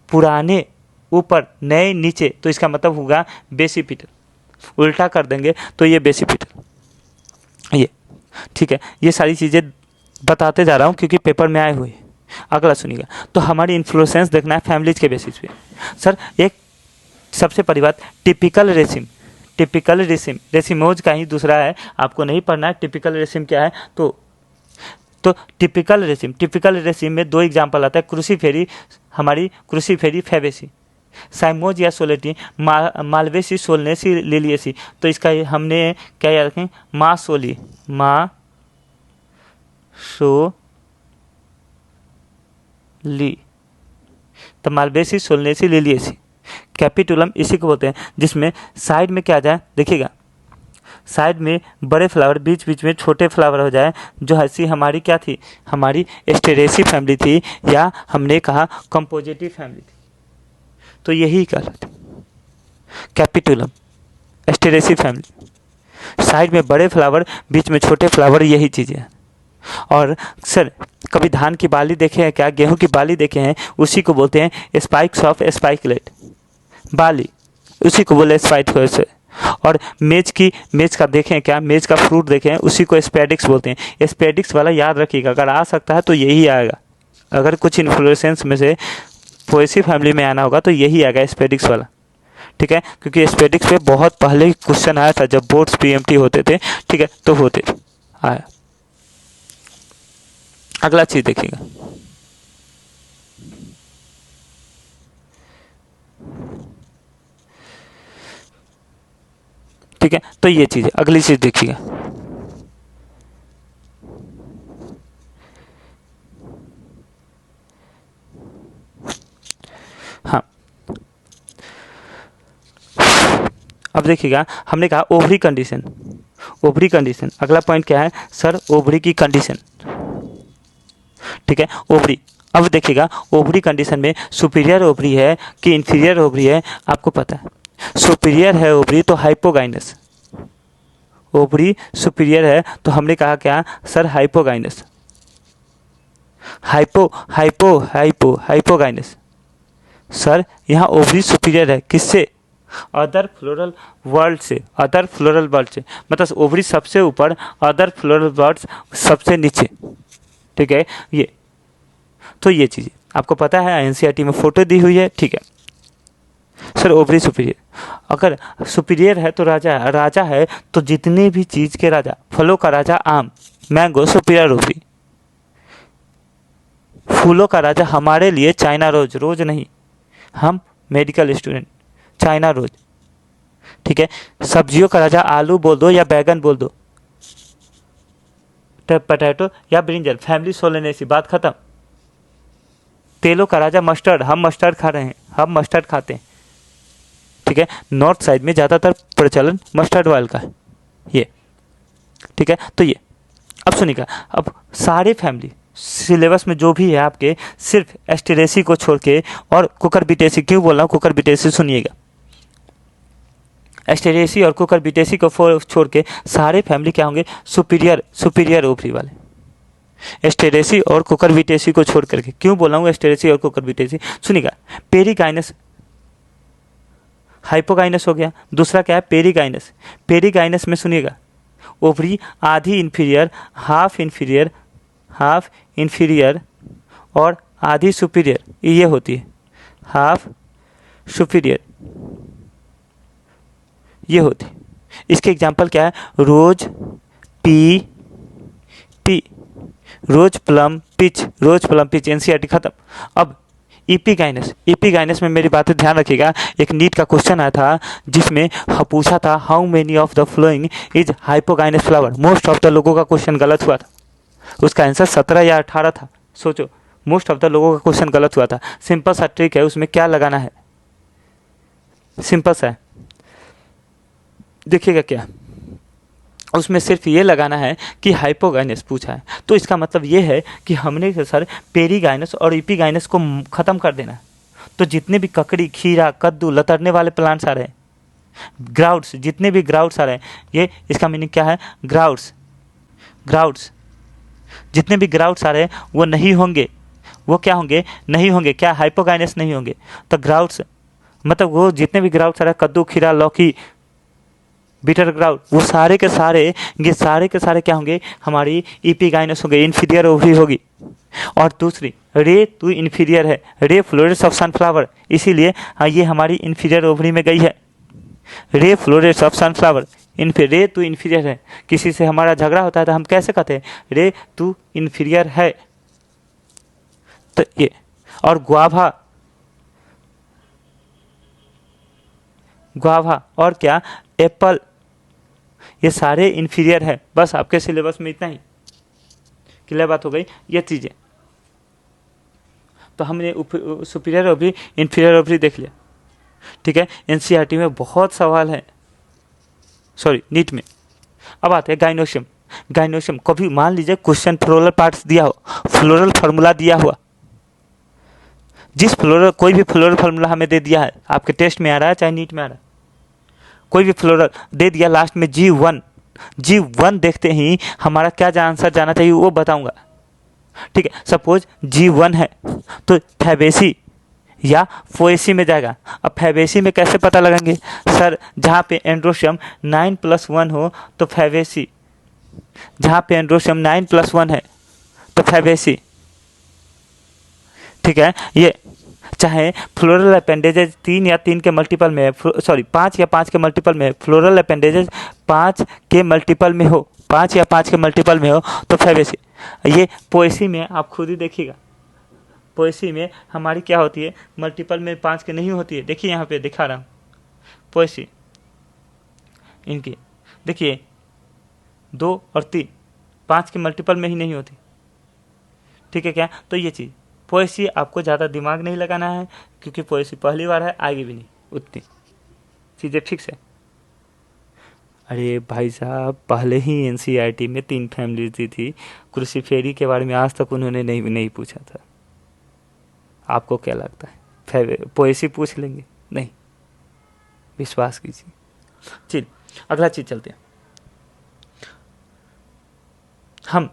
Speaker 1: पुराने ऊपर, नए नीचे, तो इसका मतलब होगा बेसिपिटल। उल्टा कर देंगे तो ये बेसिपिटल। ये ठीक है, ये सारी चीज़ें बताते जा रहा हूँ क्योंकि पेपर में आए हुए। अगला सुनिएगा, तो हमारी इन्फ्लुएंस देखना है फैमिलीज के बेसिस पे। सर एक सबसे पहली बात, टिपिकल रेसिम। टिपिकल रेसिम, रेसिमोज का ही दूसरा है, आपको नहीं पढ़ना है टिपिकल रेसिम क्या है। तो टिपिकल रेसिम, टिपिकल रेसिम में दो एग्जाम्पल आता है, क्रूसीफेरी, हमारी क्रूसीफेरी फैबेसी, साइमोज या सोलेटी, मालवेसी, सोलनेसी, लिलियसी। तो इसका हमने क्या याद रखें, मासोली, ली, तो मालवेसी, सोलनेसी, लिलियसी। कैपिटुलम इसी को बोलते हैं, जिसमें साइड में क्या आ जाए, देखिएगा साइड में बड़े फ्लावर, बीच बीच में छोटे फ्लावर हो जाए, जो ऐसी हमारी क्या थी, हमारी एस्टेरेसी फैमिली थी, या हमने कहा कंपोजिटिव फैमिली थी। तो यही कहलाती कैपिटुलम, एस्टेरेसी फैमिली। साइड में बड़े फ्लावर, बीच में छोटे फ्लावर, यही चीज़ें हैं। और सर कभी धान की बाली देखे हैं क्या, गेहूं की बाली देखे हैं, उसी को बोलते हैं स्पाइक्स ऑफ स्पाइकलेट, बाली, उसी को बोले स्पाइक। और मेज का देखें क्या, मेज का फ्रूट देखें, उसी को स्पेडिक्स बोलते हैं। स्पेडिक्स वाला याद रखिएगा, अगर आ सकता है तो यही आएगा। अगर कुछ इन्फ्लोरेसेंस में से पोएसी फैमिली में आना होगा तो यही आएगा, स्पेडिक्स वाला। ठीक है, क्योंकि स्पेडिक्स पे बहुत पहले क्वेश्चन आया था जब बोर्ड्स पीएमटी होते थे। ठीक है, तो होते थे, आया। अगला चीज देखिएगा, ठीक है, तो ये चीज है। अगली चीज देखिएगा, हाँ अब देखिएगा, हमने कहा ओवरी कंडीशन, ओवरी कंडीशन। अगला पॉइंट क्या है सर, ओवरी की कंडीशन। ठीक है, ओवरी। अब देखिएगा ओवरी कंडीशन में सुपीरियर ओवरी है कि इंफीरियर ओवरी है, आपको पता है। सुपीरियर है ओवरी तो हाइपोगाइनस, ओवरी सुपीरियर है तो हमने कहा क्या सर, हाइपोगाइनस, हाइपोगाइनस। सर यहाँ ओवरी सुपीरियर है किससे, अदर फ्लोरल वर्ल्ड से, अदर फ्लोरल वर्ल्ड से, मतलब ओवरी सबसे ऊपर, अदर फ्लोरल वर्ल्ड सबसे नीचे। ठीक है, ये तो ये चीज़ आपको पता है, एनसीईआरटी में फोटो दी हुई है। ठीक है सर, ओवरी सुपीरियर, अगर सुपीरियर है तो राजा, राजा है तो जितने भी चीज़ के राजा, फलों का राजा आम, मैंगो, सुपीरियर ओवरी। फूलों का राजा हमारे लिए चाइना रोज, रोज नहीं, हम मेडिकल स्टूडेंट, चाइना रोज। ठीक है, सब्जियों का राजा आलू बोल दो या बैगन बोल दो, पोटैटो या ब्रिंजल, फैमिली सोलेनेसी, बात खत्म। तेलों का राजा मस्टर्ड, हम मस्टर्ड खा रहे हैं, हम मस्टर्ड खाते हैं। ठीक है, नॉर्थ साइड में ज़्यादातर प्रचलन मस्टर्ड ऑयल का है ये। ठीक है, तो ये अब सुनिएगा, अब सारे फैमिली सिलेबस में जो भी है आपके, सिर्फ एस्टेरेसी को छोड़ के, और कुकरबिटेसी, क्यों बोल रहा हूँ कुकरबिटेसी, सुनिएगा, एस्टेरेसी और कुकरबिटेसी को छोड़ के सारे फैमिली क्या होंगे, सुपीरियर, सुपीरियर ओवरी वाले। एस्टेरेसी और कुकुरबिटेसी को छोड़ करके। क्यों बोला हूँ एस्टेरेसी और कुकुरबिटेसी? सुनिएगा, पेरिकाइनस हाइपोकाइनस हो गया, दूसरा क्या है पेरिकाइनस। पेरिकाइनस में सुनिएगा ओवरी आधी इन्फीरियर, हाफ इन्फीरियर और आधी सुपीरियर, ये होती है हाफ सुपीरियर, ये होती है। इसके एग्जांपल क्या है? रोज, पी टी, रोज प्लम पिच, एनसीईआरटी खत्म। अब इपीगाइनस में मेरी बातें ध्यान रखिएगा, एक नीट का क्वेश्चन आया था जिसमें पूछा था how many of the following is hypogynous flower. Most of the लोगों का क्वेश्चन गलत हुआ था, उसका आंसर 17 या 18 था। सोचो, मोस्ट ऑफ द लोगों का क्वेश्चन गलत हुआ था। सिंपल सा ट्रिक है, उसमें क्या लगाना है, सिंपल सा है, देखिएगा क्या, उसमें सिर्फ ये लगाना है कि हाइपोगाइनस पूछा है, तो इसका मतलब ये है कि हमने सर पेरिगाइनस और इपीगाइनस को ख़त्म कर देना है। तो जितने भी ककड़ी, खीरा, कद्दू, लतरने वाले प्लांट्स आ रहे हैं, ग्राउट्स, जितने भी ग्राउट्स आ रहे हैं, ये इसका मीनिंग क्या है? ग्राउट्स, जितने भी ग्राउट्स आ रहे हैं वो नहीं होंगे, वो क्या होंगे? नहीं होंगे, क्या हाइपोगाइनस नहीं होंगे। तो ग्राउट्स मतलब वो जितने भी ग्राउट्स आ रहे हैं, कद्दू, खीरा, लौकी, बीटर ग्राउट, वो सारे के सारे क्या होंगे? हमारी इपीगाइनस होंगे, इन्फीरियर ओवरी होगी। और दूसरी रे टू इन्फीरियर है, रे फ्लोरेट्स ऑफ सनफ्लावर, इसीलिए ये हमारी इन्फीरियर ओवरी में गई है। रे फ्लोरेट्स ऑफ सनफ्लावर, रे टू इन्फीरियर है। किसी से हमारा झगड़ा होता है तो हम कैसे कहते हैं? रे टू इन्फीरियर है। तो ये, और गुआवा और क्या? एप्पल, ये सारे इन्फीरियर है। बस आपके सिलेबस में इतना ही, क्लियर बात हो गई ये चीज़ें। तो हमने सुपीरियर ओवरी, इन्फीरियर ओवरी देख लिया, ठीक है। एनसीईआरटी में बहुत सवाल है, सॉरी नीट में। अब आते हैं गाइनोशियम। कभी मान लीजिए क्वेश्चन फ्लोरल पार्ट्स दिया हो, फ्लोरल फार्मूला दिया हुआ, कोई भी फ्लोरल फार्मूला हमें दे दिया है, आपके टेस्ट में आ रहा है चाहे नीट में आ रहा है, कोई भी फ्लोरल दे दिया, लास्ट में G1 देखते ही हमारा क्या आंसर जाना चाहिए वो बताऊंगा, ठीक है। सपोज G1 है तो फैबेसी या पोएसी में जाएगा। अब फैबेसी में कैसे पता लगाएंगे? सर जहाँ पे एंड्रोशियम 9+1 हो तो फैबेसी, जहाँ पे एंड्रोशियम 9+1 है तो फैबेसी, ठीक है। ये चाहे फ्लोरल अपेंडेजेज 3 या 3 के मल्टीपल में है, सॉरी 5 या 5 के मल्टीपल में है, फ्लोरल अपेंडेजेज 5 के मल्टीपल में हो, 5 या 5 के मल्टीपल में हो तो फैबेसी। ये पोएसी में आप खुद ही देखिएगा, पोएसी में हमारी क्या होती है? मल्टीपल में 5 के नहीं होती है। देखिए यहाँ पे दिखा रहा हूँ, पोएसी इनकी देखिए 2 और 3, 5 के मल्टीपल में ही नहीं होती, ठीक है क्या। तो ये चीज़ पोएसी आपको ज़्यादा दिमाग नहीं लगाना है, क्योंकि पोएसी पहली बार है, आगे भी नहीं उतनी चीज़ें फिक्स है। अरे भाई साहब, पहले ही एनसीईआरटी में 3 फैमिली दी थी, क्रूसीफेरी के बारे में आज तक उन्होंने नहीं पूछा था। आपको क्या लगता है पोएसी पूछ लेंगे? नहीं, विश्वास कीजिए। चलिए अगला चीज़ चलते हैं हम।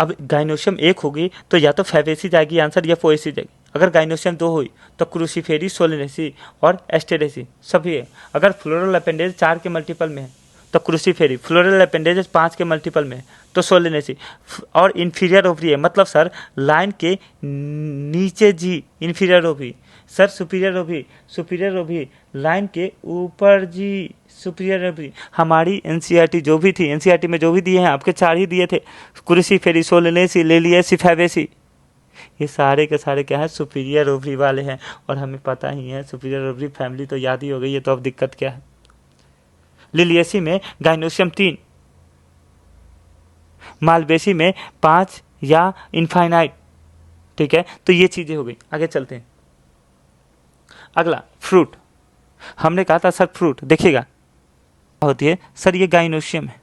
Speaker 1: अब गाइनोशियम 1 होगी तो या तो फैबेसी जाएगी आंसर या पोएसी जाएगी। अगर गाइनोशियम 2 हुई तो क्रूसीफेरी, सोलेनेसी और एस्टेरेसी सभी है। अगर फ्लोरल अपेंडेज 4 के मल्टीपल में है तो क्रूसीफेरी, फ्लोरल अपेंडेज 5 के मल्टीपल में है तो सोलेनेसी, और इन्फीरियर ओवरी है, मतलब सर लाइन के नीचे जी inferior ovary, sir superior ovary line के ऊपर जी सुपीरियर ओवरी। हमारी एनसीईआरटी जो भी थी, एनसीईआरटी में जो भी दिए हैं आपके 4 ही दिए थे, क्रूसीफेरी, सोलेनेसी, लेलिएसी, फैबेसी, ये सारे के सारे क्या है? सुपीरियर ओवरी वाले हैं। और हमें पता ही है सुपीरियर ओवरी फैमिली तो याद ही हो गई है, तो अब दिक्कत क्या है? लिलिएसी में गाइनोशियम 3, मालवेसी में 5 या इनफाइनाइट, ठीक है। तो ये चीज़ें हो गई। आगे चलते हैं। अगला फ्रूट, हमने कहा था सर फ्रूट देखिएगा होती है, सर ये गाइनोशियम है,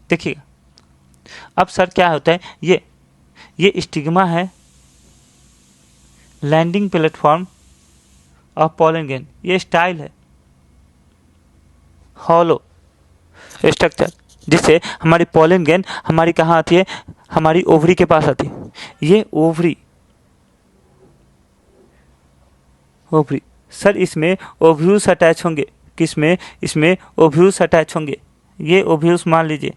Speaker 1: देखिएगा। अब सर क्या होता है? ये स्टिग्मा है, landing platform of pollen grain, ये स्टाइल है, हॉलो स्ट्रक्चर, जिससे हमारी पॉलन ग्रेन हमारी कहाँ आती है, हमारी ओवरी के पास आती है। ये ओवरी सर इसमें ओव्यूल्स अटैच होंगे, किसमें, इसमें ओव्यूल्स अटैच होंगे। ये ओव्यूल्स मान लीजिए,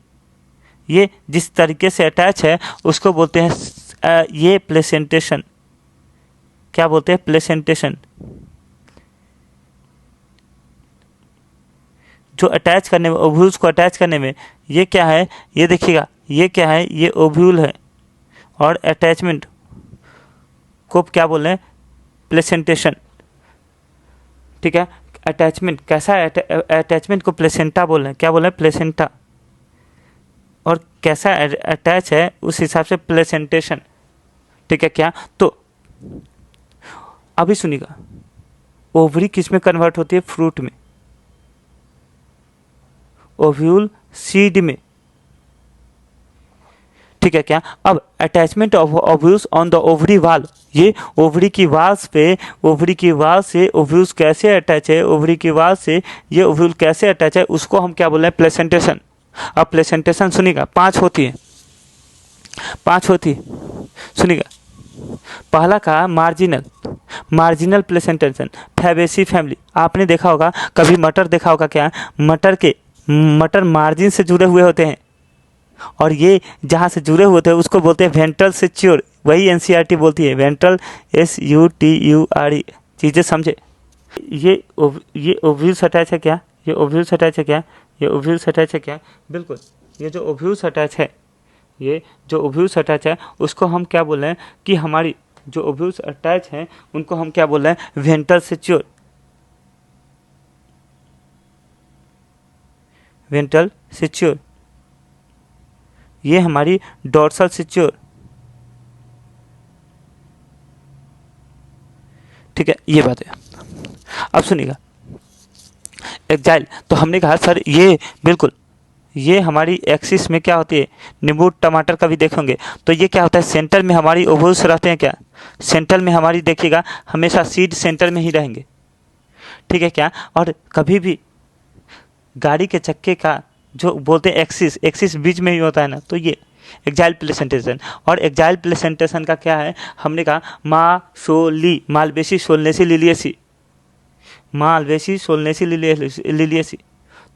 Speaker 1: ये जिस तरीके से अटैच है उसको बोलते हैं ये प्लेसेंटेशन। क्या बोलते हैं, प्लेसेंटेशन। जो अटैच करने में, ओव्यूल्स को अटैच करने में, ये क्या है, ये देखिएगा, ये क्या है, ये ओव्यूल है, और अटैचमेंट को क्या बोल रहे हैं, प्लेसेंटेशन। ठीक है, अटैचमेंट कैसा है, अटैचमेंट को प्लेसेंटा बोल रहे हैं, क्या बोल रहे हैं, प्लेसेंटा। और कैसा अटैच है उस हिसाब से प्लेसेंटेशन। ठीक है, क्या, तो अभी सुनिएगा, ओवरी किस में कन्वर्ट होती है, फ्रूट में, ओव्यूल सीड में। ठीक है, क्या, अब attachment of ovules on the ovary वाल, ये ओवरी की वाल्स पे, ओवरी की वाल से ओव्यूल्स कैसे अटैच है, ओवरी की वाल से ये ओव्यूल कैसे अटैच है, उसको हम क्या बोल रहे हैं, प्लेसेंटेशन। अब प्लेसेंटेशन सुनिएगा, 5 होती है, 5 होती है, सुनिएगा। पहला कहा मार्जिनल प्लेसेंटेशन, फैबेसी फैमिली। आपने देखा होगा, कभी मटर देखा होगा, क्या, मटर मार्जिन से जुड़े हुए होते हैं, और ये जहाँ से जुड़े हुए थे उसको बोलते हैं वेंट्रल सिच्योर। वही एनसीईआरटी बोलती है, वेंट्रल, SUTURE, चीज़ें समझे। ये ओव्यूल्स अटैच है क्या, ये ओव्यूल्स अटैच है क्या, ये ओव्यूल्स अटैच है क्या, बिल्कुल। ये जो ओव्यूल्स अटैच है, ये जो ओव्यूल्स अटैच है उसको हम क्या बोल रहे हैं कि हमारी जो ओव्यूल्स अटैच हैं उनको हम क्या बोल रहे हैं, वेंट्रल सिच्योर, वेंट्रल सिच्योर। ये हमारी डोर्सल सिच्योर। ठीक है, ये बात है। अब सुनिएगा, एक्जाइल, तो हमने कहा सर ये बिल्कुल, ये हमारी एक्सिस में क्या होती है, नींबू टमाटर का भी देखेंगे तो ये क्या होता है, सेंटर में हमारी ओव्यूल्स रहते हैं, क्या, सेंटर में हमारी, देखिएगा हमेशा सीड सेंटर में ही रहेंगे। ठीक है, क्या, और कभी भी गाड़ी के चक्के का जो बोलते हैं एक्सिस बीच में ही होता है ना, तो ये एक्जाइल प्लेसेंटेशन। और एक्जाइल प्लेसेंटेशन का क्या है, हमने कहा Malvaceae Solanaceae Liliaceae, Malvaceae Solanaceae Liliaceae.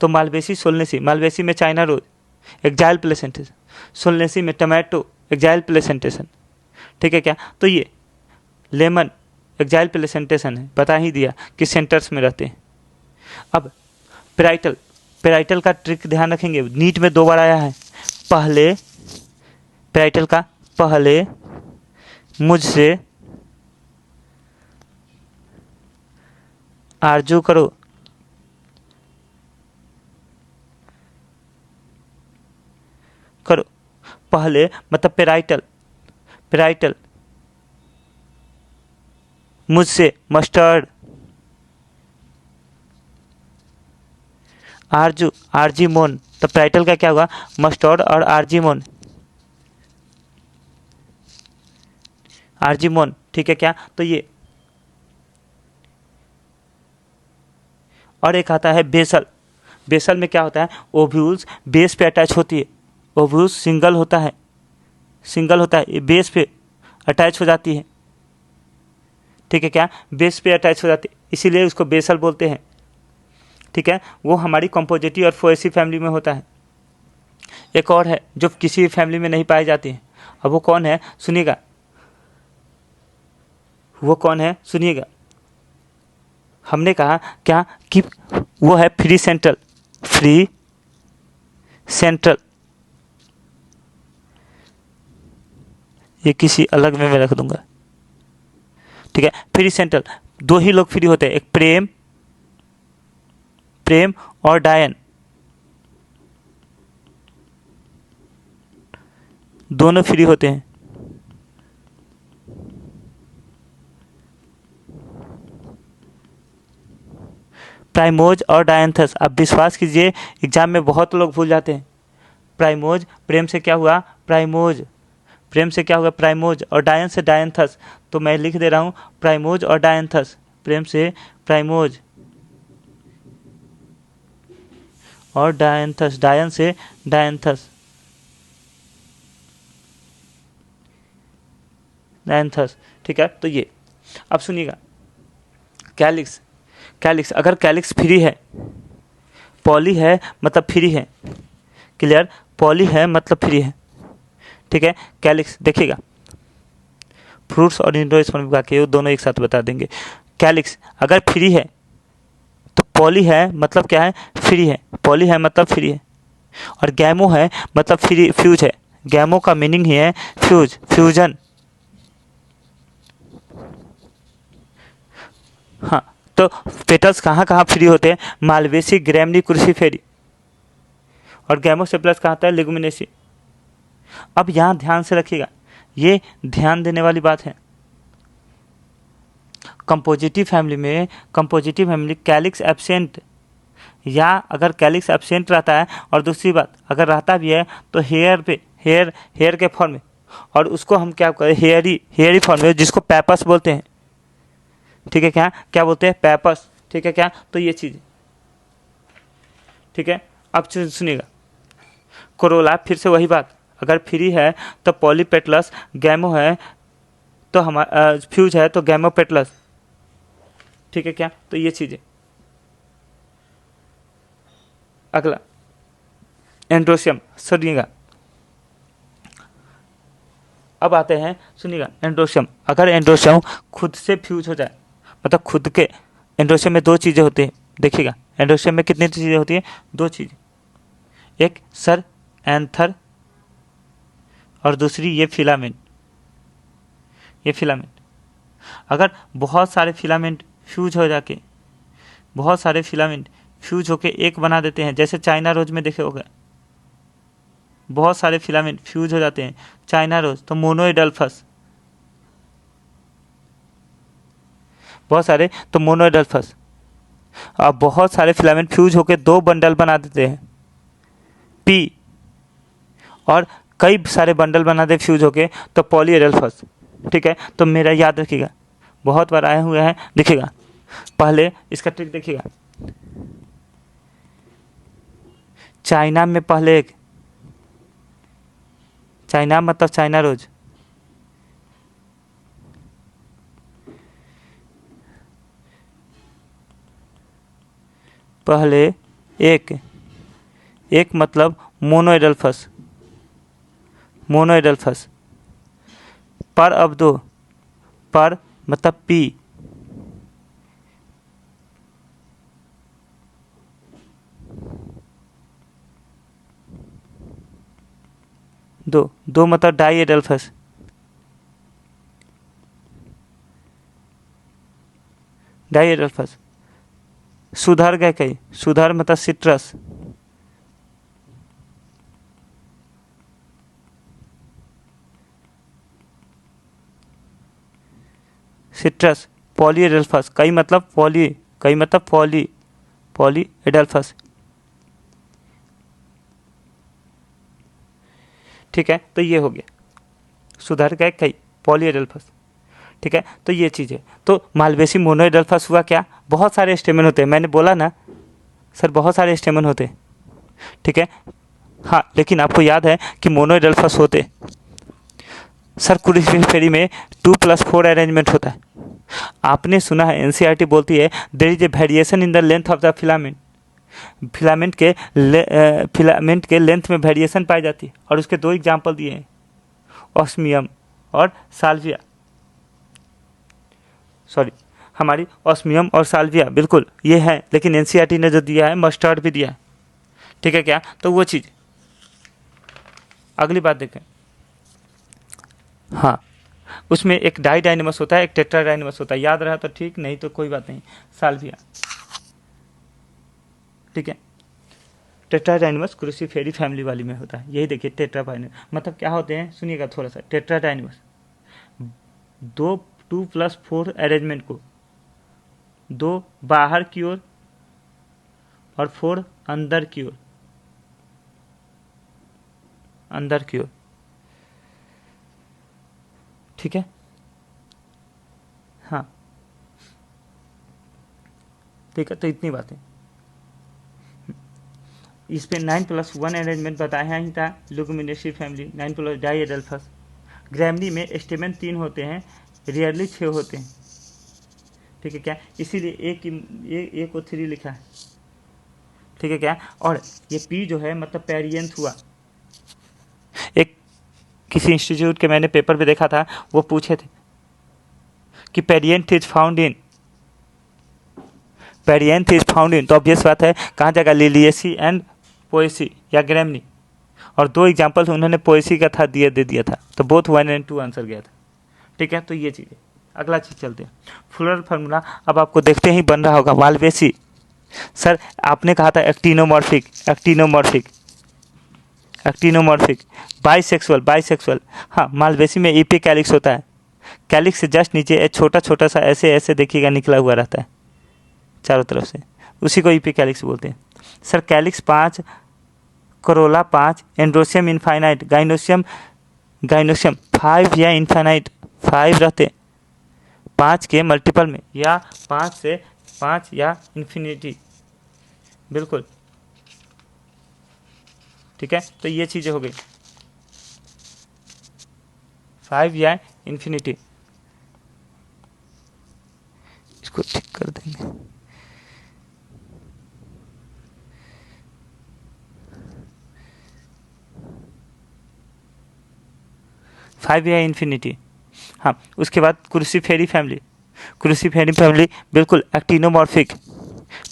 Speaker 1: तो मालवेसी में चाइना रोज, एक्जाइल प्लेसेंटेशन, सोलनेसी में टमाटो, एक्जाइल प्लेसेंटेशन। ठीक है, क्या, तो ये लेमन एक्जाइल प्लेसेंटेशन है, बता ही दिया कि सेंटर्स में रहते हैं। अब पेराइटल का ट्रिक ध्यान रखेंगे, नीट में 2 बार आया है। पहले पेराइटल का, पहले मुझसे आरजू करो, पहले मतलब पेराइटल मुझसे मस्टर्ड, आर्जीमोन, तो पेराइटल का क्या हुआ, मस्टर्ड और आर्जीमोन। ठीक है, क्या, तो ये, और एक आता है बेसल में क्या होता है, ओव्यूल्स बेस पे अटैच होती है, ओव्यूल्स सिंगल होता है, ये बेस पे अटैच हो जाती है। ठीक है, क्या, बेस पे अटैच हो जाती है, इसीलिए उसको बेसल बोलते हैं। ठीक है, वो हमारी कंपोजिटी और फोएसी फैमिली में होता है। एक और है जो किसी भी फैमिली में नहीं पाई जाती है, अब वो कौन है, सुनिएगा, वो कौन है, सुनिएगा। हमने कहा क्या कि वो है फ्री सेंट्रल, ये किसी अलग में मैं रख दूंगा। ठीक है, फ्री सेंट्रल, 2 ही लोग फ्री होते हैं, एक प्रेम और डायन, दोनों फ्री होते हैं। प्राइमोज और डायंथस, अब विश्वास कीजिए एग्जाम में बहुत लोग भूल जाते हैं। प्रेम से क्या हुआ, प्राइमोज, और डायन से डायंथस, तो मैं लिख दे रहा हूँ प्राइमोज और डायंथस, प्रेम से प्राइमोज और डायंथस, डायन से डायंथस, डायंथस। ठीक है, तो ये अब सुनिएगा, कैलिक्स, कैलिक्स अगर कैलिक्स फ्री है, पॉली है मतलब फ्री है, क्लियर, पॉली है मतलब फ्री है। ठीक है, कैलिक्स देखिएगा, फ्रूट्स और इंडोस्पर्म का के दोनों एक साथ बता देंगे। कैलिक्स अगर फ्री है तो पॉली है मतलब क्या है, फ्री है, पॉली है मतलब फ्री है, और गैमो है मतलब फ्री फ्यूज है। गैमो का मीनिंग ही है फ्यूज, फ्यूजन। हाँ, तो पेटल्स कहाँ कहाँ फ्री होते हैं, मालवेसी, ग्रैमनी, क्रूसीफेरी, और गैमो से प्लस कहाँ आता है, लेगुमिनेसी। अब यहाँ ध्यान से रखिएगा, ये ध्यान देने वाली बात है, कंपोजिटिव फैमिली में, कंपोजिटिव फैमिली कैलिक्स एब्सेंट, या अगर कैलिक्स एब्सेंट रहता है, और दूसरी बात अगर रहता भी है तो हेयर पे, हेयर के फॉर्म में, और उसको हम क्या करें, हेयरी फॉर्म में, जिसको पैपस बोलते हैं। ठीक है, क्या क्या बोलते हैं, पैपस। ठीक है, क्या, तो ये चीज़, ठीक है। अब सुनिएगा, कोरोला, फिर से वही बात, अगर फ्री है तो पॉलीपेटलस, गैमो है तो हमारा फ्यूज है तो गैमोपेटलस। ठीक है, क्या, तो ये चीज़ें। अगला एंड्रोशियम, सुनिएगा, अब आते हैं, सुनिएगा, एंड्रोशियम, अगर एंड्रोशियम खुद से फ्यूज हो जाए, मतलब खुद के, एंड्रोशियम में दो चीज़ें होती हैं, देखिएगा एंड्रोशियम में कितनी चीज़ें होती हैं, दो चीज़ें, एक सर एंथर और दूसरी ये फिलामेंट, ये फिलामेंट। अगर बहुत सारे फिलामेंट फ्यूज हो जाके, बहुत सारे फिलामेंट फ्यूज होके एक बना देते हैं, जैसे चाइना रोज में देखे होगा, बहुत सारे फिलामेंट फ्यूज हो जाते हैं चाइना रोज, तो मोनोइडल्फस, बहुत सारे, तो मोनोइडल्फस। अब बहुत सारे फिलामेंट फ्यूज होके दो बंडल बना देते हैं, पी, और कई सारे बंडल बना दे फ्यूज होके, तो पॉलीएडल्फस। ठीक है, तो मेरा याद रखिएगा, बहुत बार आए हुए हैं, देखिएगा पहले इसका ट्रिक देखिएगा, चाइना में पहले एक, चाइना मतलब चाइना रोज, पहले एक, एक मतलब मोनोइडल्फस, मोनोइडल्फस, पर अब दो, पर मतलब पी, दो, दो मतलब डाई एडल्फस, डाई एडल्फस। सुधर गए कई, सुधर मतलब सिट्रस, सिट्रस, पॉली एडल्फस, कई मतलब पॉली, कई मतलब पॉली, पॉली एडल्फस। ठीक है, तो ये हो गया, सुधर गए कई, पॉली एडल्फस। ठीक है, तो ये चीज़ है, तो मालवेसी मोनोइडल्फस हुआ क्या, बहुत सारे स्टेमन होते हैं, मैंने बोला ना सर बहुत सारे स्टेमन होते हैं। ठीक है, हाँ, लेकिन आपको याद है कि मोनोइडल्फस होते, सर क्रूसीफेरी में 2+4 अरेंजमेंट होता है। आपने सुना है, एनसीईआरटी बोलती है there is a variation in the length of the filament, filament के लेंथ में वेरिएशन पाई जाती है, और उसके दो एग्जाम्पल दिए हैं, ऑस्मियम और साल्विया, सॉरी, हमारी ऑस्मियम और साल्विया, बिल्कुल ये है, लेकिन एनसीईआरटी ने जो दिया है मस्टर्ड भी दिया है। ठीक है, क्या, तो वो चीज़। अगली बात देखें, हाँ, उसमें एक डाइडाइनमस होता है, एक टेट्राडाइनमस होता है, याद रहा तो ठीक, नहीं तो कोई बात नहीं, साल्विया। ठीक है, टेट्राडाइनमस क्रूसीफेरी फैमिली वाली में होता है, यही देखिए टेट्राडाइनमस मतलब क्या होते हैं, सुनिएगा थोड़ा सा, टेट्राडाइनमस, दो 2+4 अरेंजमेंट को, दो बाहर की ओर और 4 अंदर की ओर, अंदर की ओर। ठीक है, ठीक है, तो इतनी बातें। इस पे 9+1 अरेंजमेंट बताया ही था, लुगुमिनेसी फैमिली 9+ डाइएडल्फस। ग्रैमनी में स्टेमेन 3 होते हैं, रियरली 6 होते हैं, ठीक है क्या, इसीलिए एक को 3 लिखा है, ठीक है क्या। और ये पी जो है मतलब पेरियंथ हुआ। एक किसी इंस्टीट्यूट के मैंने पेपर पे देखा था, वो पूछे थे कि perianth is found in, perianth is found in, तो ऑब्वियस बात है कहाँ जाएगा, लिलिएसी एंड पोएसी या ग्रैमनी। और 2 एग्जाम्पल उन्होंने पोएसी का था, दे दिया था, तो बोथ 1 और 2 आंसर गया था, ठीक है। तो ये चीज़ें, अगला चीज़ चलते हैं, फ्लोरल फार्मूला। अब आपको देखते ही बन रहा होगा, मालवेसी। सर आपने कहा था एक्टिनोमॉर्फिक, एक्टिनोमॉर्फिक, एक्टिनोमॉर्फिक, बाइसेक्सुअल। हाँ, मालवेसी में ईपी कैलिक्स होता है, कैलिक्स से जस्ट नीचे एक छोटा छोटा सा ऐसे देखिएगा निकला हुआ रहता है चारों तरफ से, उसी को ईपी कैलिक्स बोलते हैं। Sir calyx 5, Corolla 5, androecium infinite, gynoecium 5 या इनफाइनाइट 5 रहते, 5 के मल्टीपल में, या 5 से 5 या इन्फिनिटी, बिल्कुल, ठीक है। तो ये चीज़ें हो गई, 5 या इन्फिनिटी। इसको ठीक कर देंगे, फाइव या इन्फिनिटी। हाँ, उसके बाद क्रूसीफेरी फैमिली बिल्कुल एक्टिनोमॉर्फिक,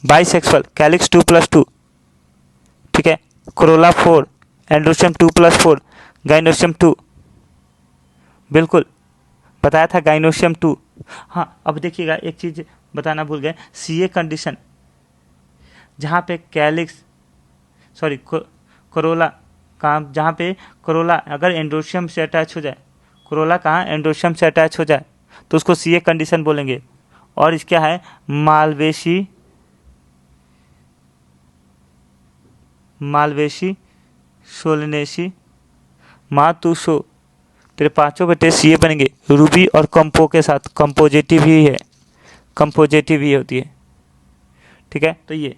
Speaker 1: बाइसेक्सुअल, कैलिक्स 2+2, ठीक है, कोरोला 4, एंड्रोसियम 2+4, गाइनोसियम 2, बिल्कुल बताया था गाइनोसियम 2। हाँ, अब देखिएगा एक चीज़ बताना भूल गए, सीए कंडीशन, जहाँ पे कैलिक्स सॉरी कोरोला कहाँ, जहाँ पे कोरोला अगर एंड्रोसियम से अटैच हो जाए, कोरोला कहाँ एंड्रोसियम से अटैच हो जाए, तो उसको सीए कंडीशन बोलेंगे। और इसका है मालवेसी, सोलनेसी, मातुसो, तेरे 5 बेटे सीए बनेंगे, रूबी और कंपो के साथ, कंपोजिटिव ही है, कंपोजिटिव ही होती है, ठीक है। तो ये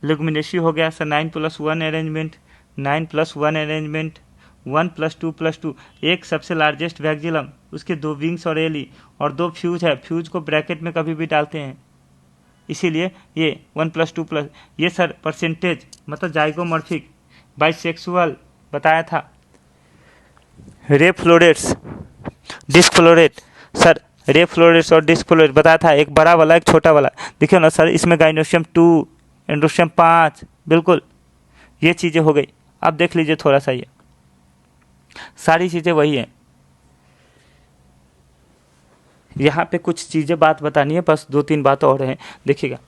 Speaker 1: लुगमिनेसी हो गया सर, 9+1 अरेंजमेंट, 9+1 अरेंजमेंट, 1+2+2, एक सबसे लार्जेस्ट वैक्जिलम, उसके 2 विंग्स और एली, और 2 फ्यूज है, फ्यूज को ब्रैकेट में कभी भी डालते हैं, इसीलिए ये 1+2+, ये सर परसेंटेज मतलब जाइगोमॉर्फिक, बाइसेक्सुअल बताया था, ray florets, disc floret, sir ray florets और डिस्क फ्लोरेट बताया था, एक बड़ा वाला एक छोटा वाला, देखिए ना सर, इसमें गाइनोसियम 2, एंड्रोसियम 5, बिल्कुल ये चीज़ें हो गई। अब देख लीजिए थोड़ा सा, ये सारी चीज़ें वही हैं, यहाँ पे कुछ चीज़ें बात बतानी है, बस 2-3 बात और हैं, देखिएगा,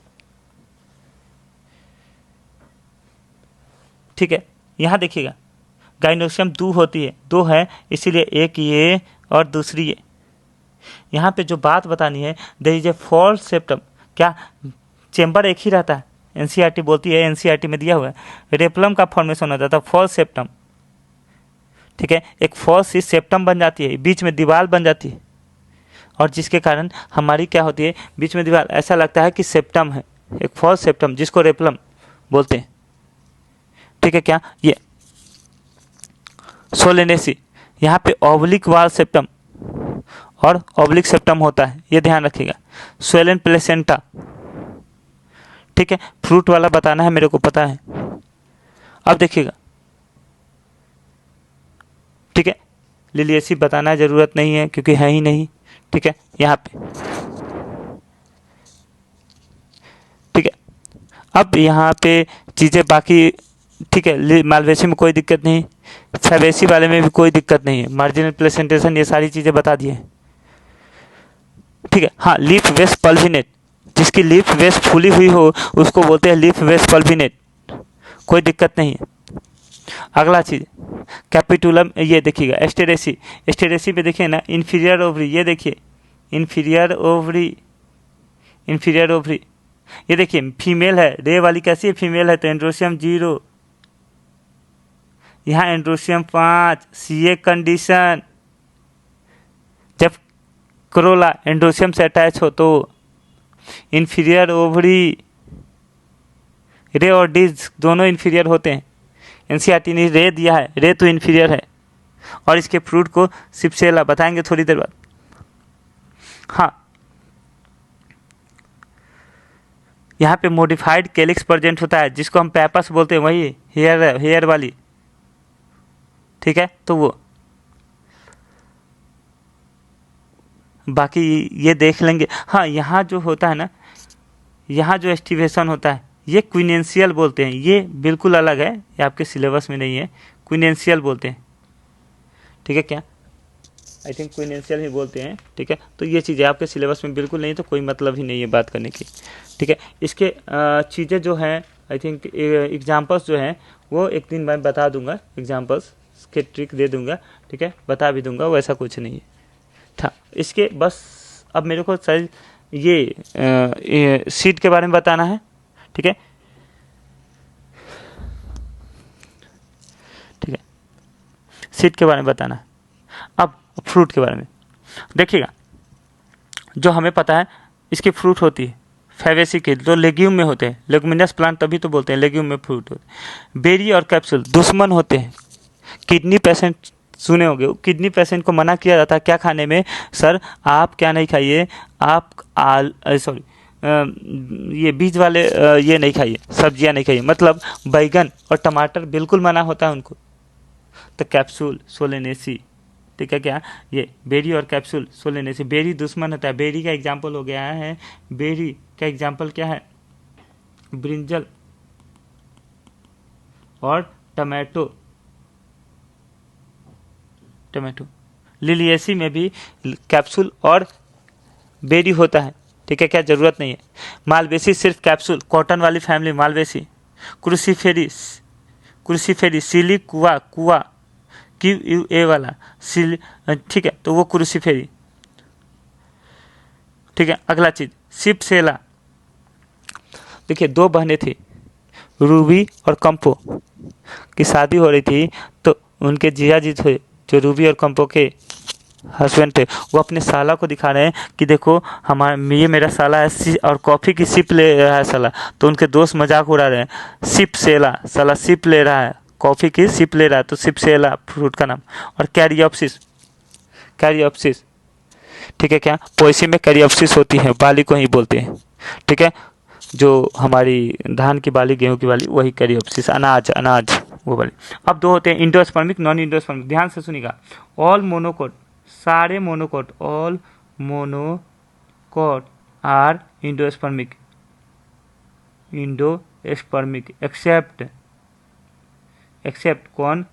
Speaker 1: ठीक है। यहाँ देखिएगा गाइनोसियम 2 होती है, 2 है, इसीलिए एक ये और दूसरी ये। यहाँ पे जो बात बतानी है, there is a false septum, क्या चेंबर एक ही रहता है, एनसीईआरटी बोलती है, एनसीईआरटी में दिया हुआ है, रेपलम का फॉर्मेशन हो जाता है फॉल्स सेप्टम, ठीक है, एक फॉल्स सी सेप्टम बन जाती है, बीच में दीवार बन जाती है, और जिसके कारण हमारी क्या होती है, बीच में दीवार, ऐसा लगता है कि सेप्टम है, एक फॉल्स सेप्टम जिसको रेपलम बोलते हैं, ठीक है क्या। ये सोलेनेसी, यहाँ पे ऑब्लिक वाल सेप्टम और ऑब्लिक सेप्टम होता है, ये ध्यान रखिएगा। स्वेलन प्लेसेंटा, ठीक है, फ्रूट वाला बताना है मेरे को पता है। अब देखिएगा, ठीक है, लिलिएसी बताना ज़रूरत नहीं है क्योंकि है ही नहीं, ठीक है, यहाँ पे, ठीक है। अब यहाँ पे चीज़ें बाकी, ठीक है, मालवेसी में कोई दिक्कत नहीं, फैबेसी वाले में भी कोई दिक्कत नहीं है, मार्जिनल प्लेसेंटेशन ये सारी चीज़ें बता दिए, ठीक है। हाँ, लीफ वेस्ट पल्विनेट, जिसकी लीफ वेस्ट फूली हुई हो उसको बोलते हैं लीफ वेस्ट पल्विनेट, कोई दिक्कत नहीं है। अगला चीज़ कैपिटुलम, ये देखिएगा एस्टेरेसी, एस्टेरेसी पे देखिए ना, इन्फीरियर ओवरी, ये देखिए इन्फीरियर ओवरी, ये देखिए फीमेल है, रे वाली कैसी है, फीमेल है, तो एंड्रोसियम 0, यहाँ एंड्रोसियम 5, सीए कंडीशन, जब क्रोला एंड्रोसियम से अटैच हो तो इन्फीरियर ओवरी, रे और डी दोनों इन्फीरियर होते हैं। एनसीईआरटी ने रे दिया है, रे तो इन्फीरियर है। और इसके फ्रूट को सिप्सेला बताएंगे थोड़ी देर बाद। हाँ, यहाँ पे मॉडिफाइड कैलिक्स प्रेजेंट होता है, जिसको हम पैपस बोलते हैं, वही हेयर वाली, ठीक है। तो वो बाकी ये देख लेंगे। हाँ, यहाँ जो होता है ना, यहाँ जो एस्टिवेशन होता है ये क्विनेंशियल बोलते हैं, ये बिल्कुल अलग है, ये आपके सिलेबस में नहीं है, क्विनेंशियल बोलते हैं, ठीक है। क्या आई थिंक क्विनेंशियल ही बोलते हैं, ठीक है। तो ये चीज़ें आपके सिलेबस में बिल्कुल नहीं, तो कोई मतलब ही नहीं है बात करने की, ठीक है। इसके चीज़ें जो हैं, आई थिंक एग्जाम्पल्स जो हैं वो एक दिन मैं बता दूंगा, एग्जाम्पल्स के ट्रिक दे दूंगा, ठीक है, बता भी दूंगा, वैसा कुछ नहीं है था। इसके बस अब मेरे को सर ये सीट के बारे में बताना है, ठीक है, ठीक है, सीट के बारे में बताना है। अब फ्रूट के बारे में देखिएगा, जो हमें पता है इसकी फ्रूट होती है फैबेसी के, जो लेग्यूम में होते हैं, लेगुमिनस प्लांट तभी तो बोलते हैं लेग्यूम में फ्रूट होते हैं। बेरी और कैप्सूल दुश्मन होते हैं। किडनी पेशेंट सुने होंगे, किडनी पेशेंट को मना किया जाता है क्या खाने में, सर आप क्या नहीं खाइए, आप सॉरी ये बीज वाले ये नहीं खाइए, सब्जियां नहीं खाइए, मतलब बैगन और टमाटर बिल्कुल मना होता है उनको। तो कैप्सूल सोलेनेसी, ठीक है, क्या ये बेरी और कैप्सूल सोलेनेसी, बेरी दुश्मन होता है। बेरी का एग्जाम्पल हो गया है, बेरी का एग्जाम्पल क्या है, ब्रिंजल और टमाटो, टमाटो। लिलिएसी में भी कैप्सूल और बेरी होता है, ठीक है, क्या ज़रूरत नहीं है। मालवेसी सिर्फ कैप्सूल, कॉटन वाली फैमिली मालवेसी। क्रूसीफेरी, क्रूसीफेरी सिली कुआ, कुआ QUA वाला सिल, ठीक है, तो वो क्रूसीफेरी, ठीक है। अगला चीज सिप्सेला, देखिए दो बहनें थी, रूबी और कंपो की शादी हो रही थी, तो उनके जिया जी थे जो रूबी और कंपो के हस्बैंड थे, वो अपने साला को दिखा रहे हैं कि देखो ये मेरा साला है और कॉफ़ी की सिप ले रहा है साला। तो उनके दोस्त मजाक उड़ा रहे हैं, सिप सेला, साला सिप ले रहा है, कॉफ़ी की सिप ले रहा है, तो सिप सेला फ्रूट का नाम। और कैरियोप्सिस, कैरियोप्सिस, ठीक है, क्या पोएसी में कैरियोप्सिस होती है, बाली को ही बोलते हैं, ठीक है, जो हमारी धान की बाली, गेहूं की बाली, वही कैरियोप्सिस, अनाज, अनाज वो वाली। अब दो होते हैं इंडोस्पर्मिक, नॉन इंडोस्पर्मिक, ध्यान से सुनिएगा। ऑल मोनोकोट, सारे monocot, all monocot are endospermic, endospermic except, except कौन,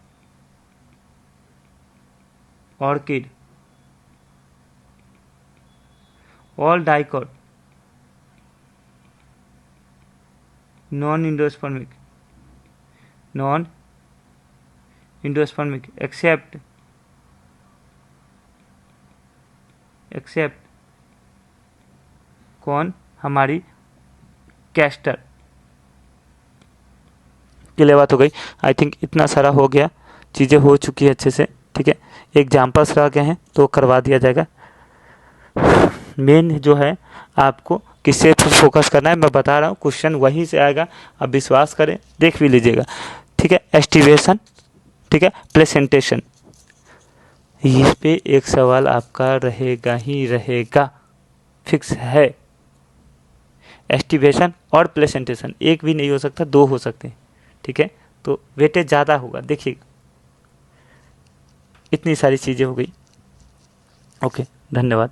Speaker 1: orchid. All dicot non endospermic, non endospermic except, except कौन, हमारी कैस्टर। क्लियर बात हो गई। आई थिंक इतना सारा हो गया, चीज़ें हो चुकी है अच्छे से, ठीक है। एग्जाम्पल्स रह गए हैं तो करवा दिया जाएगा। मेन जो है आपको किससे फोकस करना है मैं बता रहा हूँ, क्वेश्चन वहीं से आएगा, आप विश्वास करें, देख भी लीजिएगा, ठीक है। एस्टिवेशन, ठीक है, प्लेसेंटेशन, इस पे एक सवाल आपका रहेगा ही रहेगा, फिक्स है। एस्टिवेशन और प्लेसेंटेशन एक भी नहीं हो सकता, दो हो सकते हैं, ठीक है, तो वेटेज ज़्यादा होगा, देखिएगा। इतनी सारी चीज़ें हो गई, ओके, धन्यवाद।